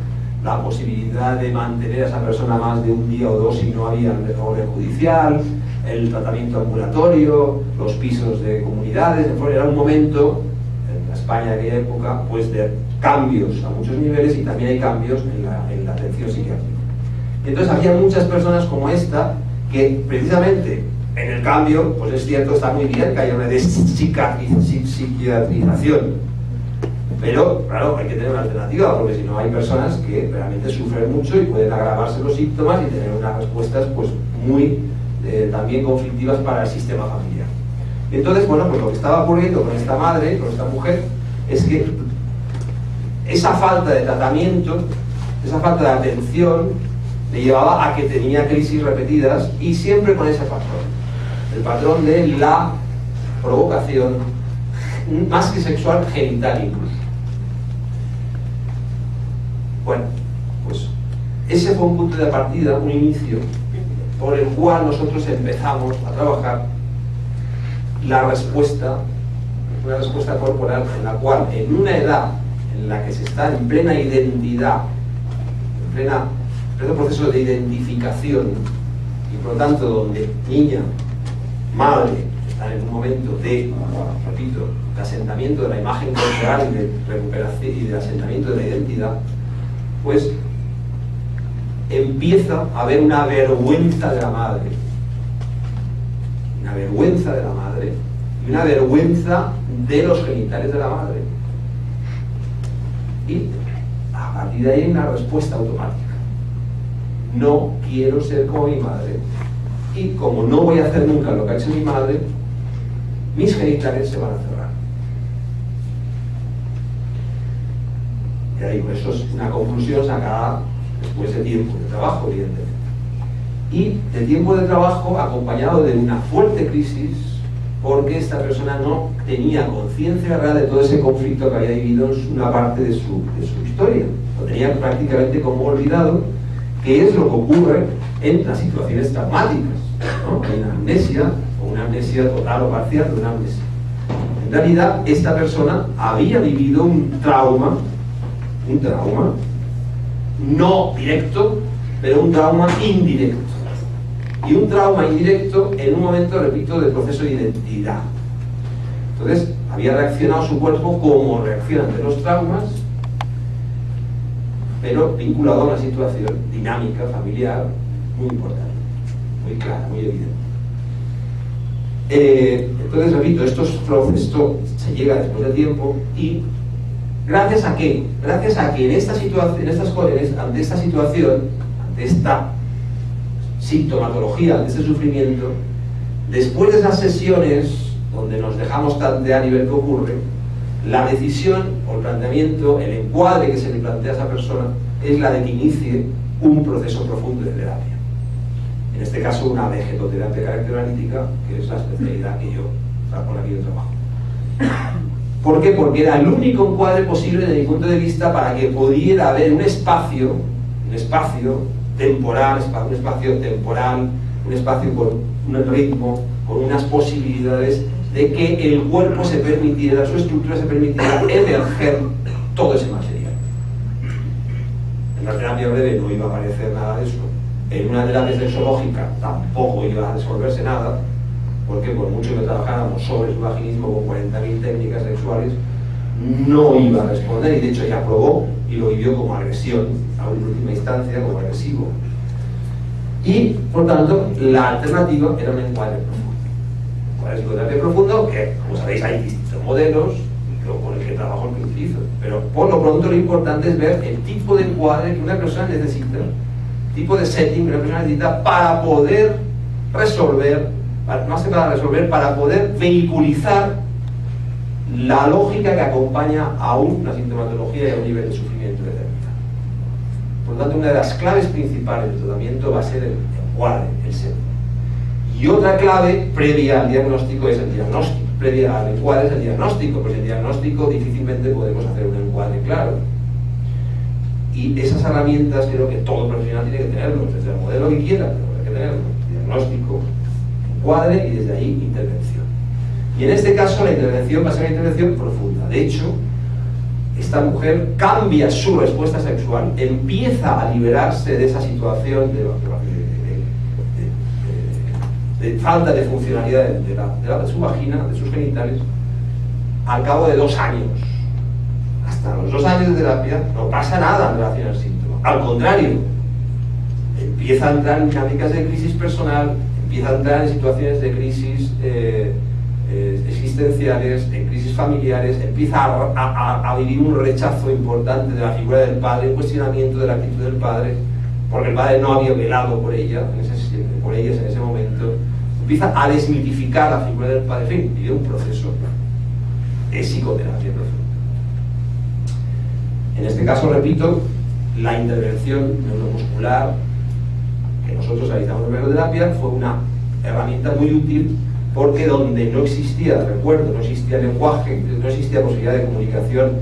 la posibilidad de mantener a esa persona más de un día o dos si no había orden judicial, el tratamiento ambulatorio, los pisos de comunidades. Era un momento, en la España de aquella época, pues de cambios a muchos niveles, y también hay cambios en la atención psiquiátrica. Entonces había muchas personas como esta que precisamente en el cambio, pues es cierto, está muy bien que haya una psiquiatrización, pero claro, hay que tener una alternativa, porque si no hay personas que realmente sufren mucho y pueden agravarse los síntomas y tener unas respuestas pues muy también conflictivas para el sistema familiar. Entonces, bueno, pues lo que estaba ocurriendo con esta madre, con esta mujer, es que esa falta de tratamiento, esa falta de atención, le llevaba a que tenía crisis repetidas, y siempre con ese patrón, el patrón de la provocación, más que sexual, genital incluso. Bueno, pues ese fue un punto de partida, un inicio, por el cual nosotros empezamos a trabajar la respuesta, una respuesta corporal, en la cual, en una edad en la que se está en plena identidad, en pleno proceso de identificación, y por lo tanto donde niña, madre, están en un momento de, repito, de asentamiento de la imagen corporal y de recuperación y de asentamiento de la identidad, pues empieza a haber una vergüenza de la madre, y una vergüenza de los genitales de la madre, y a partir de ahí hay una respuesta automática: no quiero ser como mi madre, y como no voy a hacer nunca lo que ha hecho mi madre, mis genitales se van a cerrar. Y ahí, pues eso es una conclusión sacada después de tiempo de trabajo, evidentemente. Y de tiempo de trabajo acompañado de una fuerte crisis, porque esta persona no tenía conciencia real de todo ese conflicto que había vivido en una parte de su historia. Lo tenía prácticamente como olvidado, que es lo que ocurre en las situaciones traumáticas, ¿no? Hay una amnesia, o una amnesia total o parcial, de una amnesia. En realidad, esta persona había vivido un trauma, no directo, pero un trauma indirecto. Y un trauma indirecto en un momento, repito, del proceso de identidad. Entonces, había reaccionado su cuerpo como reacciona ante los traumas, pero vinculado a una situación dinámica, familiar, muy importante, muy clara, muy evidente. Entonces, repito, esto se llega después de tiempo, y ¿gracias a qué? Gracias a que ante esta situación, ante esta sintomatología, ante este sufrimiento, después de esas sesiones donde nos dejamos tantear y ver qué ocurre, la decisión o el planteamiento, el encuadre que se le plantea a esa persona es la de que inicie un proceso profundo de terapia. En este caso, una vegetoterapia caracteroanalítica, que es la especialidad con la que yo trabajo. ¿Por qué? Porque era el único encuadre posible desde mi punto de vista para que pudiera haber un espacio temporal, un espacio con un ritmo, con unas posibilidades de que el cuerpo se permitiera, su estructura se permitiera emerger todo ese material. En la terapia breve no iba a aparecer nada de eso. En una terapia sexológica tampoco iba a resolverse nada, porque por mucho que trabajáramos sobre su vaginismo con 40.000 técnicas sexuales, no iba a responder, y de hecho ya probó y lo vivió como agresión, en última instancia como agresivo. Y por tanto, la alternativa era un encuadre profundo. ¿Cuál es el encuadre profundo? Que, como sabéis, hay distintos modelos con el que trabajo, el que utilizo, pero por lo pronto lo importante es ver el tipo de encuadre que una persona necesita, el tipo de setting que una persona necesita para poder resolver, más que para resolver, para poder vehiculizar la lógica que acompaña a una sintomatología y a un nivel de sufrimiento determinado. Por lo tanto, una de las claves principales del tratamiento va a ser el encuadre, el setting. Y otra clave previa al diagnóstico es el diagnóstico. Previa al encuadre es el diagnóstico, pues el diagnóstico difícilmente podemos hacer un encuadre claro. Y esas herramientas creo que todo profesional tiene que tenerlo, desde el modelo que quiera, pero hay que tenerlo. Diagnóstico, encuadre y desde ahí intervención. Y en este caso la intervención va a ser una intervención profunda. De hecho, esta mujer cambia su respuesta sexual, empieza a liberarse de esa situación de falta de funcionalidad de su vagina, de sus genitales, al cabo de 2 años. Hasta los 2 años de terapia no pasa nada en relación al síntoma. Al contrario, empieza a entrar en dinámicas de crisis personal, empieza a entrar en situaciones de crisis existenciales, en crisis familiares, empieza a vivir un rechazo importante de la figura del padre, un cuestionamiento de la actitud del padre, porque el padre no había velado por ellas en ese momento. Empieza a desmitificar la figura del padre, en fin, vive un proceso de psicoterapia profunda. En este caso, repito, la intervención neuromuscular que nosotros realizamos en psicoterapia fue una herramienta muy útil, porque donde no existía, recuerdo, no existía lenguaje, no existía posibilidad de comunicación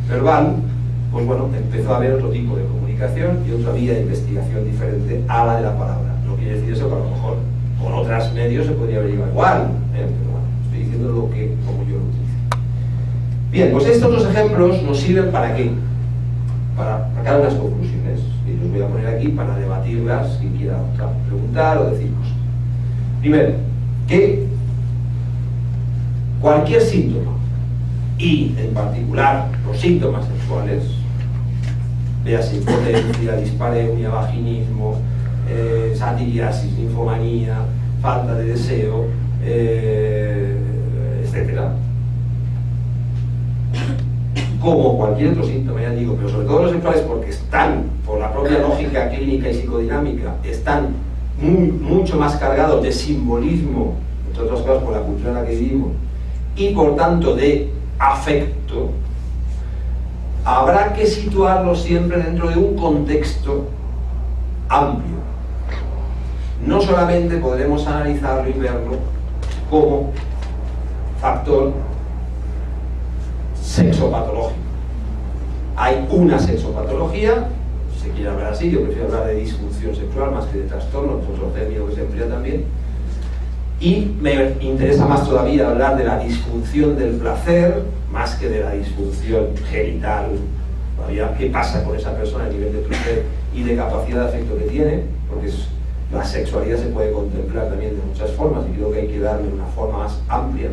verbal, pues bueno, empezó a haber otro tipo de comunicación y otra vía de investigación diferente a la de la palabra. No quiere decir eso que a lo mejor con otros medios se podría haber llevado igual, pero bueno, estoy diciendo lo que, como yo lo utilizo. Bien, pues estos dos ejemplos nos sirven ¿para qué? Para sacar unas conclusiones, y los voy a poner aquí para debatirlas, quien quiera preguntar o decir cosas. Primero, que cualquier síntoma, y en particular los síntomas sexuales, véase impotencia, dispareunia, vaginismo, satiriasis, ninfomanía, falta de deseo, etcétera, como cualquier otro síntoma, ya digo, pero sobre todo los sexuales, porque están, por la propia lógica clínica y psicodinámica, están mucho más cargados de simbolismo, entre otras cosas por la cultura en la que vivimos, y por tanto de afecto, habrá que situarlos siempre dentro de un contexto amplio. No solamente podremos analizarlo y verlo como factor sexopatológico. Hay una sexopatología, si se quiere hablar así, yo prefiero hablar de disfunción sexual más que de trastorno, es otro término que se emplea también, y me interesa más todavía hablar de la disfunción del placer más que de la disfunción genital, todavía qué pasa con esa persona a nivel de placer y de capacidad de afecto que tiene, porque la sexualidad se puede contemplar también de muchas formas y creo que hay que darle una forma más amplia.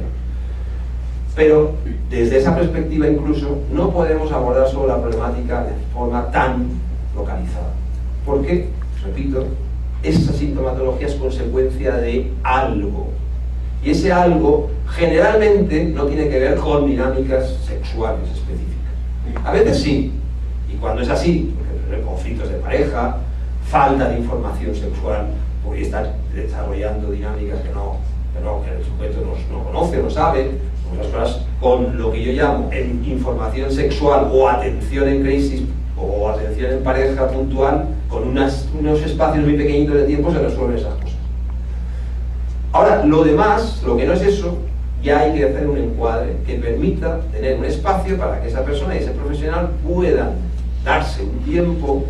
Pero desde esa perspectiva incluso no podemos abordar solo la problemática de forma tan localizada, porque, repito, esa sintomatología es consecuencia de algo, y ese algo generalmente no tiene que ver con dinámicas sexuales específicas. A veces sí, y cuando es así, porque conflictos de pareja, falta de información sexual, porque están desarrollando dinámicas que el sujeto no conoce, no sabe, otras cosas con lo que yo llamo en información sexual o atención en crisis o atención en pareja puntual, con unos espacios muy pequeñitos de tiempo se resuelven esas cosas. Ahora, lo demás, lo que no es eso, ya hay que hacer un encuadre que permita tener un espacio para que esa persona y ese profesional puedan darse un tiempo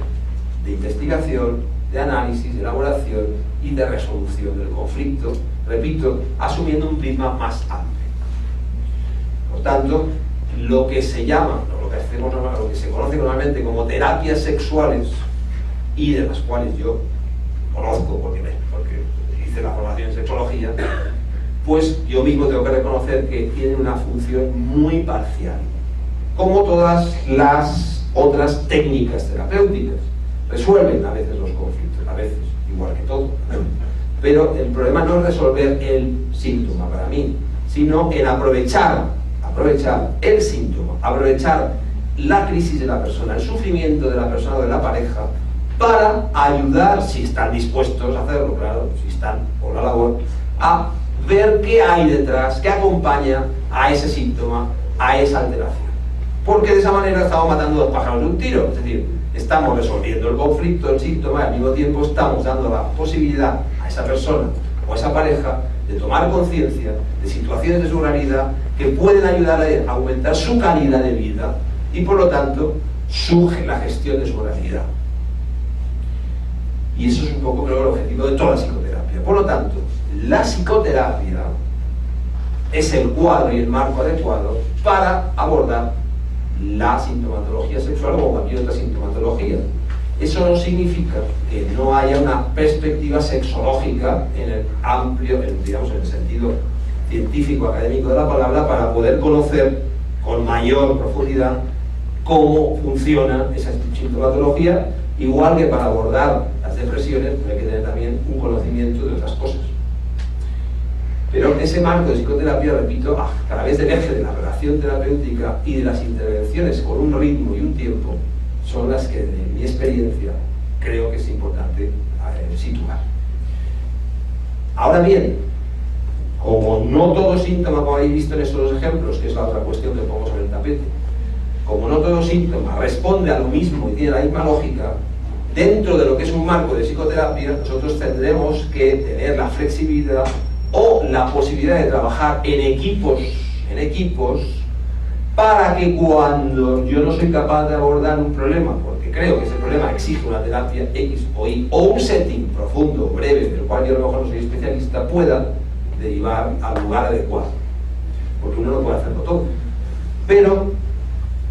de investigación, de análisis, de elaboración y de resolución del conflicto, repito, asumiendo un prisma más amplio. Por tanto, lo que se llama, lo que se conoce normalmente como terapias sexuales, y de las cuales yo conozco porque hice la formación en sexología, pues yo mismo tengo que reconocer que tienen una función muy parcial, como todas las otras técnicas terapéuticas. Resuelven a veces los conflictos, a veces, igual que todo, pero el problema no es resolver el síntoma para mí, sino en aprovechar el síntoma, aprovechar la crisis de la persona, el sufrimiento de la persona o de la pareja, para ayudar, si están dispuestos a hacerlo, claro, si están por la labor, a ver qué hay detrás, qué acompaña a ese síntoma, a esa alteración. Porque de esa manera estamos matando 2 pájaros de un tiro, es decir, estamos resolviendo el conflicto, el síntoma, y al mismo tiempo estamos dando la posibilidad a esa persona o a esa pareja de tomar conciencia de situaciones de su realidad que pueden ayudar a aumentar su calidad de vida y por lo tanto la gestión de su realidad. Y eso es un poco, creo, el objetivo de toda la psicoterapia. Por lo tanto, la psicoterapia es el cuadro y el marco adecuado para abordar la sintomatología sexual o cualquier otra sintomatología. Eso no significa que no haya una perspectiva sexológica en el amplio, digamos, en el sentido científico, académico de la palabra, para poder conocer con mayor profundidad cómo funciona esa sintomatología, igual que para abordar las depresiones pues hay que tener también un conocimiento de otras cosas. Pero ese marco de psicoterapia, repito, a través del eje de la relación terapéutica y de las intervenciones con un ritmo y un tiempo, son las que, en mi experiencia, creo que es importante situar. Ahora bien, como no todo síntoma, como habéis visto en estos dos ejemplos, que es la otra cuestión que pongo sobre el tapete, como no todo síntoma responde a lo mismo y tiene la misma lógica, dentro de lo que es un marco de psicoterapia, nosotros tendremos que tener la flexibilidad o la posibilidad de trabajar en equipos, para que cuando yo no soy capaz de abordar un problema, porque creo que ese problema exige una terapia X o Y, o un setting profundo, breve, del cual yo a lo mejor no soy especialista, pueda derivar al lugar adecuado, porque uno no puede hacerlo todo. Pero,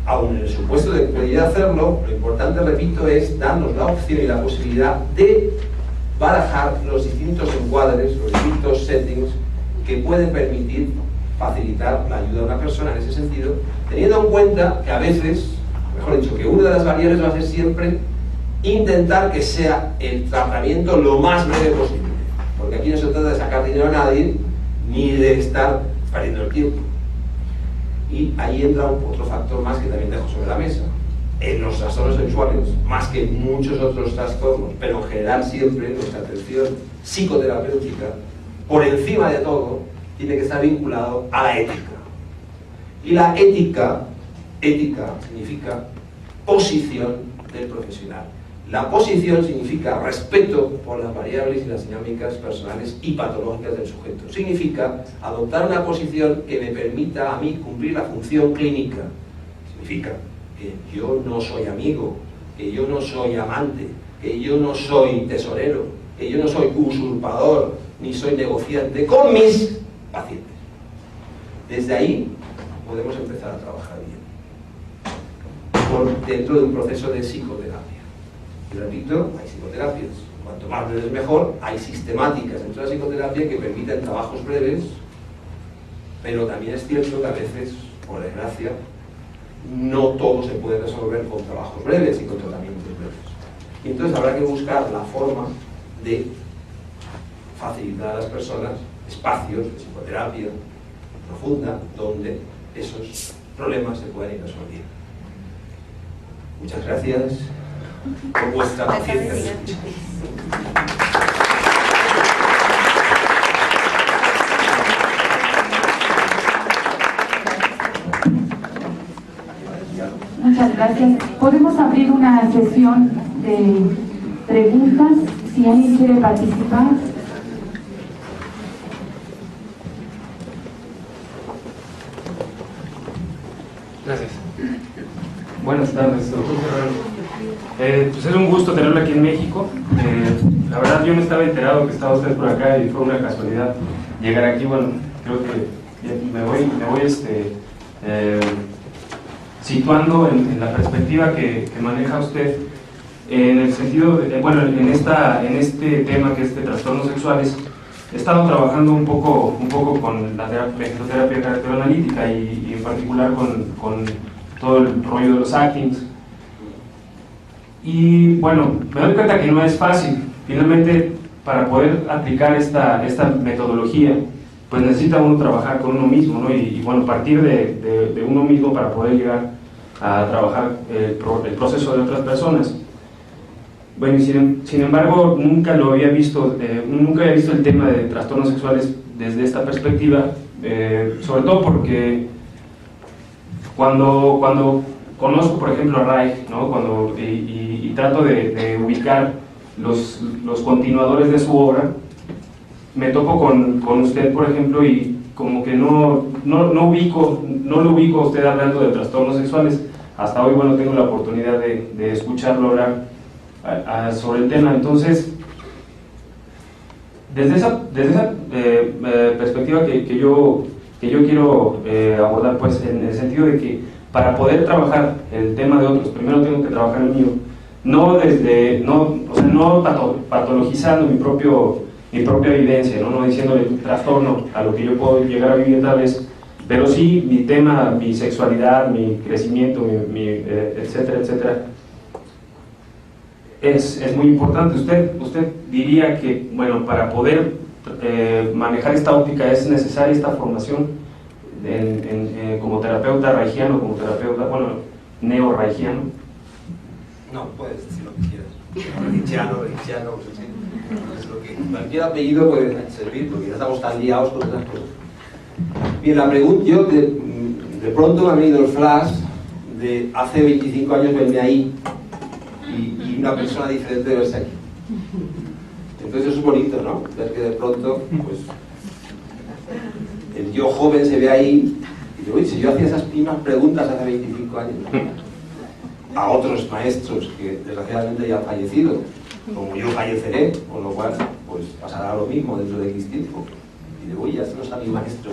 aun en el supuesto de que pudiera hacerlo, lo importante, repito, es darnos la opción y la posibilidad de barajar los distintos encuadres, los distintos settings que pueden permitir facilitar la ayuda a una persona en ese sentido, teniendo en cuenta que a veces, mejor dicho, que una de las variables va a ser siempre intentar que sea el tratamiento lo más breve posible, porque aquí no se trata de sacar dinero a nadie ni de estar perdiendo el tiempo. Y ahí entra otro factor más que también dejo sobre la mesa. En los trastornos sexuales, más que en muchos otros trastornos, pero en general siempre nuestra atención psicoterapéutica, por encima de todo, tiene que estar vinculado a la ética. Y la ética significa posición del profesional. La posición significa respeto por las variables y las dinámicas personales y patológicas del sujeto. Significa adoptar una posición que me permita a mí cumplir la función clínica. Significa que yo no soy amigo, que yo no soy amante, que yo no soy tesorero, que yo no soy usurpador, ni soy negociante con mis pacientes. Desde ahí podemos empezar a trabajar bien, dentro de un proceso de psicoterapia. Y repito, hay psicoterapias, cuanto más breves mejor. Hay sistemáticas dentro de la psicoterapia que permiten trabajos breves, pero también es cierto que a veces, por desgracia, no todo se puede resolver con trabajos breves y con tratamientos breves. Y entonces habrá que buscar la forma de facilitar a las personas espacios de psicoterapia profunda donde esos problemas se puedan ir resolviendo. Muchas gracias por vuestra paciencia. Muchas gracias. Podemos abrir una sesión de preguntas, si alguien quiere participar. Gracias. Buenas tardes, doctor Serrano. Pues es un gusto tenerlo aquí en México. La verdad yo no estaba enterado que estaba usted por acá y fue una casualidad llegar aquí. Bueno, creo que me voy situando en la perspectiva que maneja usted en el sentido de, bueno, en este tema que es de trastornos sexuales. He estado trabajando un poco con la terapia caracteroanalítica y en particular con todo el rollo de los actings. Y bueno, me doy cuenta que no es fácil. Finalmente, para poder aplicar esta metodología, pues necesita uno trabajar con uno mismo, ¿no? Y bueno, partir de uno mismo para poder llegar a trabajar el proceso de otras personas. Bueno, sin embargo, nunca había visto el tema de trastornos sexuales desde esta perspectiva, sobre todo porque cuando conozco, por ejemplo, a Reich, ¿no? y trato de ubicar los continuadores de su obra, me topo con usted, por ejemplo, y como que no lo ubico a usted hablando de trastornos sexuales. Hasta hoy, bueno, tengo la oportunidad de escucharlo hablar sobre el tema. Entonces, desde esa perspectiva que yo que yo quiero abordar, pues, en el sentido de que para poder trabajar el tema de otros, primero tengo que trabajar el mío, no patologizando mi propia vivencia, no diciéndole trastorno a lo que yo puedo llegar a vivir tal vez, pero sí mi tema, mi sexualidad, mi crecimiento, etcétera, etcétera, es muy importante. Usted diría que, bueno, para poder manejar esta óptica es necesaria esta formación como terapeuta reichiano, como terapeuta, bueno, neo-reichiano. No, puedes decir lo que quieras. Reichiano, pues, sí. Es lo que cualquier apellido puede servir, porque ya estamos tan liados con otras cosas. Bien, la pregunta, yo de pronto me ha venido el flash de hace 25 años verme ahí y una persona diferente de verse aquí. Entonces eso es bonito, ¿no? Ver que de pronto, pues, el yo joven se ve ahí y digo, uy, si yo hacía esas mismas preguntas hace 25 años a otros maestros que desgraciadamente ya han fallecido, como yo falleceré, con lo cual, pues pasará lo mismo dentro de X tiempo. Y digo, uy, ya no está mi maestro.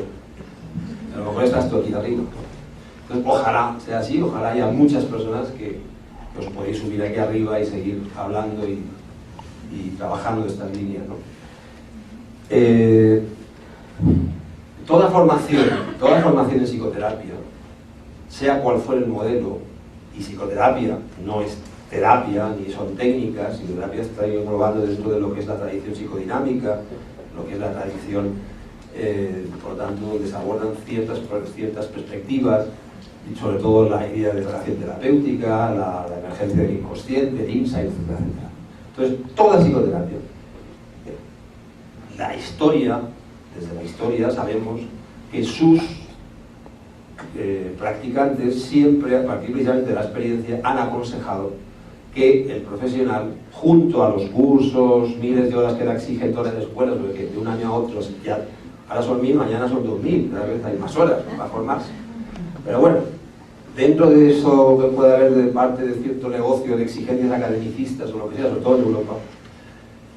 A lo mejor estás tú aquí arriba. Entonces, ojalá sea así, ojalá haya muchas personas que os podéis subir aquí arriba y seguir hablando y trabajando en estas líneas, ¿no? Toda formación en psicoterapia, sea cual fuere el modelo, y psicoterapia no es terapia ni son técnicas, psicoterapia está englobando dentro de lo que es la tradición psicodinámica, lo que es la tradición, por lo tanto, donde se abordan ciertas perspectivas, y sobre todo la idea de relación terapéutica, la emergencia del inconsciente, el insight, etc. Entonces, toda psicoterapia, la historia, desde la historia sabemos que sus practicantes siempre, a partir precisamente de la experiencia, han aconsejado que el profesional, junto a los cursos, miles de horas que la exigen todas las escuelas, porque de un año a otro ya, ahora son 1000, mañana son 2000, cada vez hay más horas para formarse. Pero bueno, dentro de eso que puede haber de parte de cierto negocio de exigencias academicistas o lo que sea, sobre todo en Europa,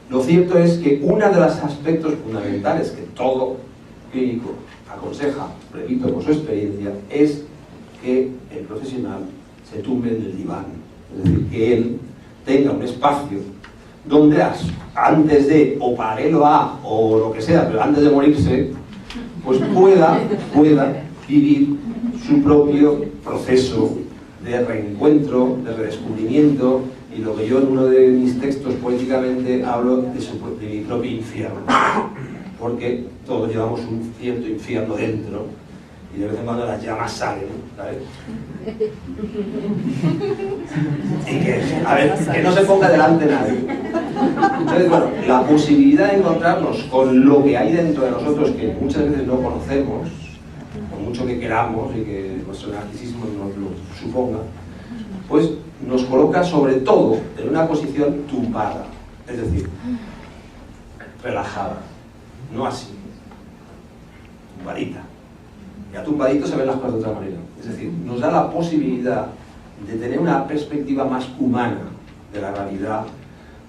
lo cierto es que uno de los aspectos fundamentales que todo clínico aconseja, repito, por su experiencia, es que el profesional se tumbe en el diván, es decir, que él tenga un espacio donde antes de, o paralelo a, o lo que sea, pero antes de morirse, pues pueda vivir su propio proceso de reencuentro, de redescubrimiento, y lo que yo en uno de mis textos poéticamente hablo de mi propio infierno, porque todos llevamos un cierto infierno dentro y de vez en cuando las llamas salen, ¿sabes? Y que no se ponga delante nadie. Entonces, bueno, la posibilidad de encontrarnos con lo que hay dentro de nosotros que muchas veces no conocemos, por mucho que queramos y que nuestro narcisismo nos lo suponga, pues nos coloca sobre todo en una posición tumbada, es decir, relajada, no así, tumbadita. Y a tumbadito se ven las cosas de otra manera. Es decir, nos da la posibilidad de tener una perspectiva más humana de la realidad,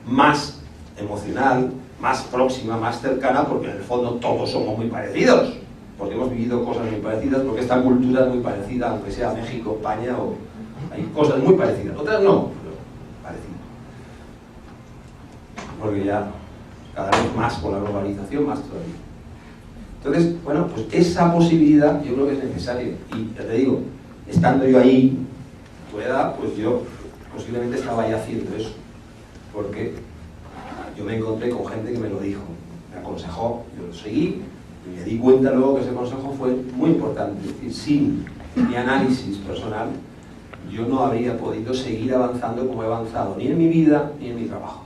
más emocional, más próxima, más cercana, porque en el fondo todos somos muy parecidos, porque hemos vivido cosas muy parecidas, porque esta cultura es muy parecida, aunque sea México, España, o hay cosas muy parecidas, otras no, pero parecidas. Porque ya cada vez más con la globalización, más todavía. Entonces, bueno, pues esa posibilidad yo creo que es necesaria. Y ya te digo, estando yo ahí, tu edad, pues yo posiblemente estaba ya haciendo eso. Porque yo me encontré con gente que me lo dijo, me aconsejó, yo lo seguí, y me di cuenta luego que ese consejo fue muy importante. Es decir, sin mi análisis personal, yo no habría podido seguir avanzando como he avanzado, ni en mi vida, ni en mi trabajo.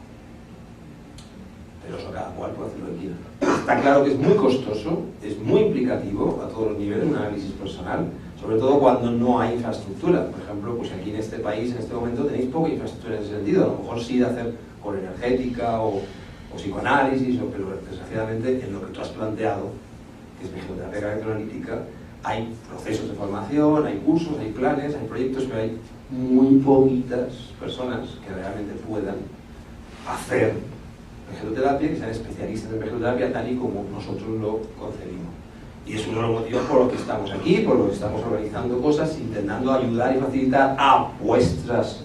Pero eso cada cual puede hacer lo que quiera. Está claro que es muy costoso, es muy implicativo a todos los niveles, un análisis personal, sobre todo cuando no hay infraestructura. Por ejemplo, pues aquí en este país, en este momento, tenéis poca infraestructura en ese sentido. A lo mejor sí de hacer con energética o psicoanálisis, pero desgraciadamente en lo que tú has planteado, que es psicoterapia electroanalítica, hay procesos de formación, hay cursos, hay planes, hay proyectos, pero hay muy poquitas personas que realmente puedan hacer vegeloterapia, que sean especialistas en vegeloterapia tal y como nosotros lo concebimos. Y es uno de los motivos por los que estamos aquí, por los que estamos organizando cosas, intentando ayudar y facilitar a vuestras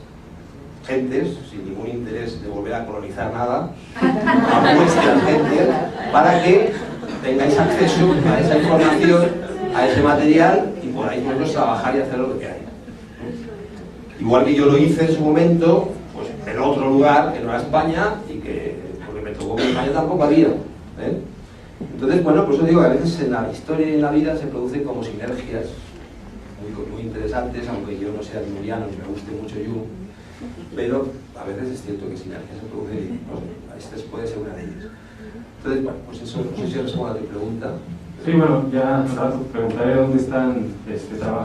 gentes, sin ningún interés de volver a colonizar nada, a vuestras gentes, para que tengáis acceso a esa información, a ese material y podáis vosotros trabajar y hacer lo que queráis. Igual que yo lo hice en su momento, pues en otro lugar, que no era España, y que, porque me tocó que en España tampoco había. Entonces, bueno, por eso digo que a veces en la historia y en la vida se producen como sinergias muy interesantes, aunque yo no sea juniano ni me guste mucho Jung, pero a veces es cierto que sinergias se producen y no sé, esta puede ser una de ellas. Entonces, bueno, pues eso, no sé si respondo a tu pregunta. Sí, bueno, ya al rato preguntaré dónde están trabajando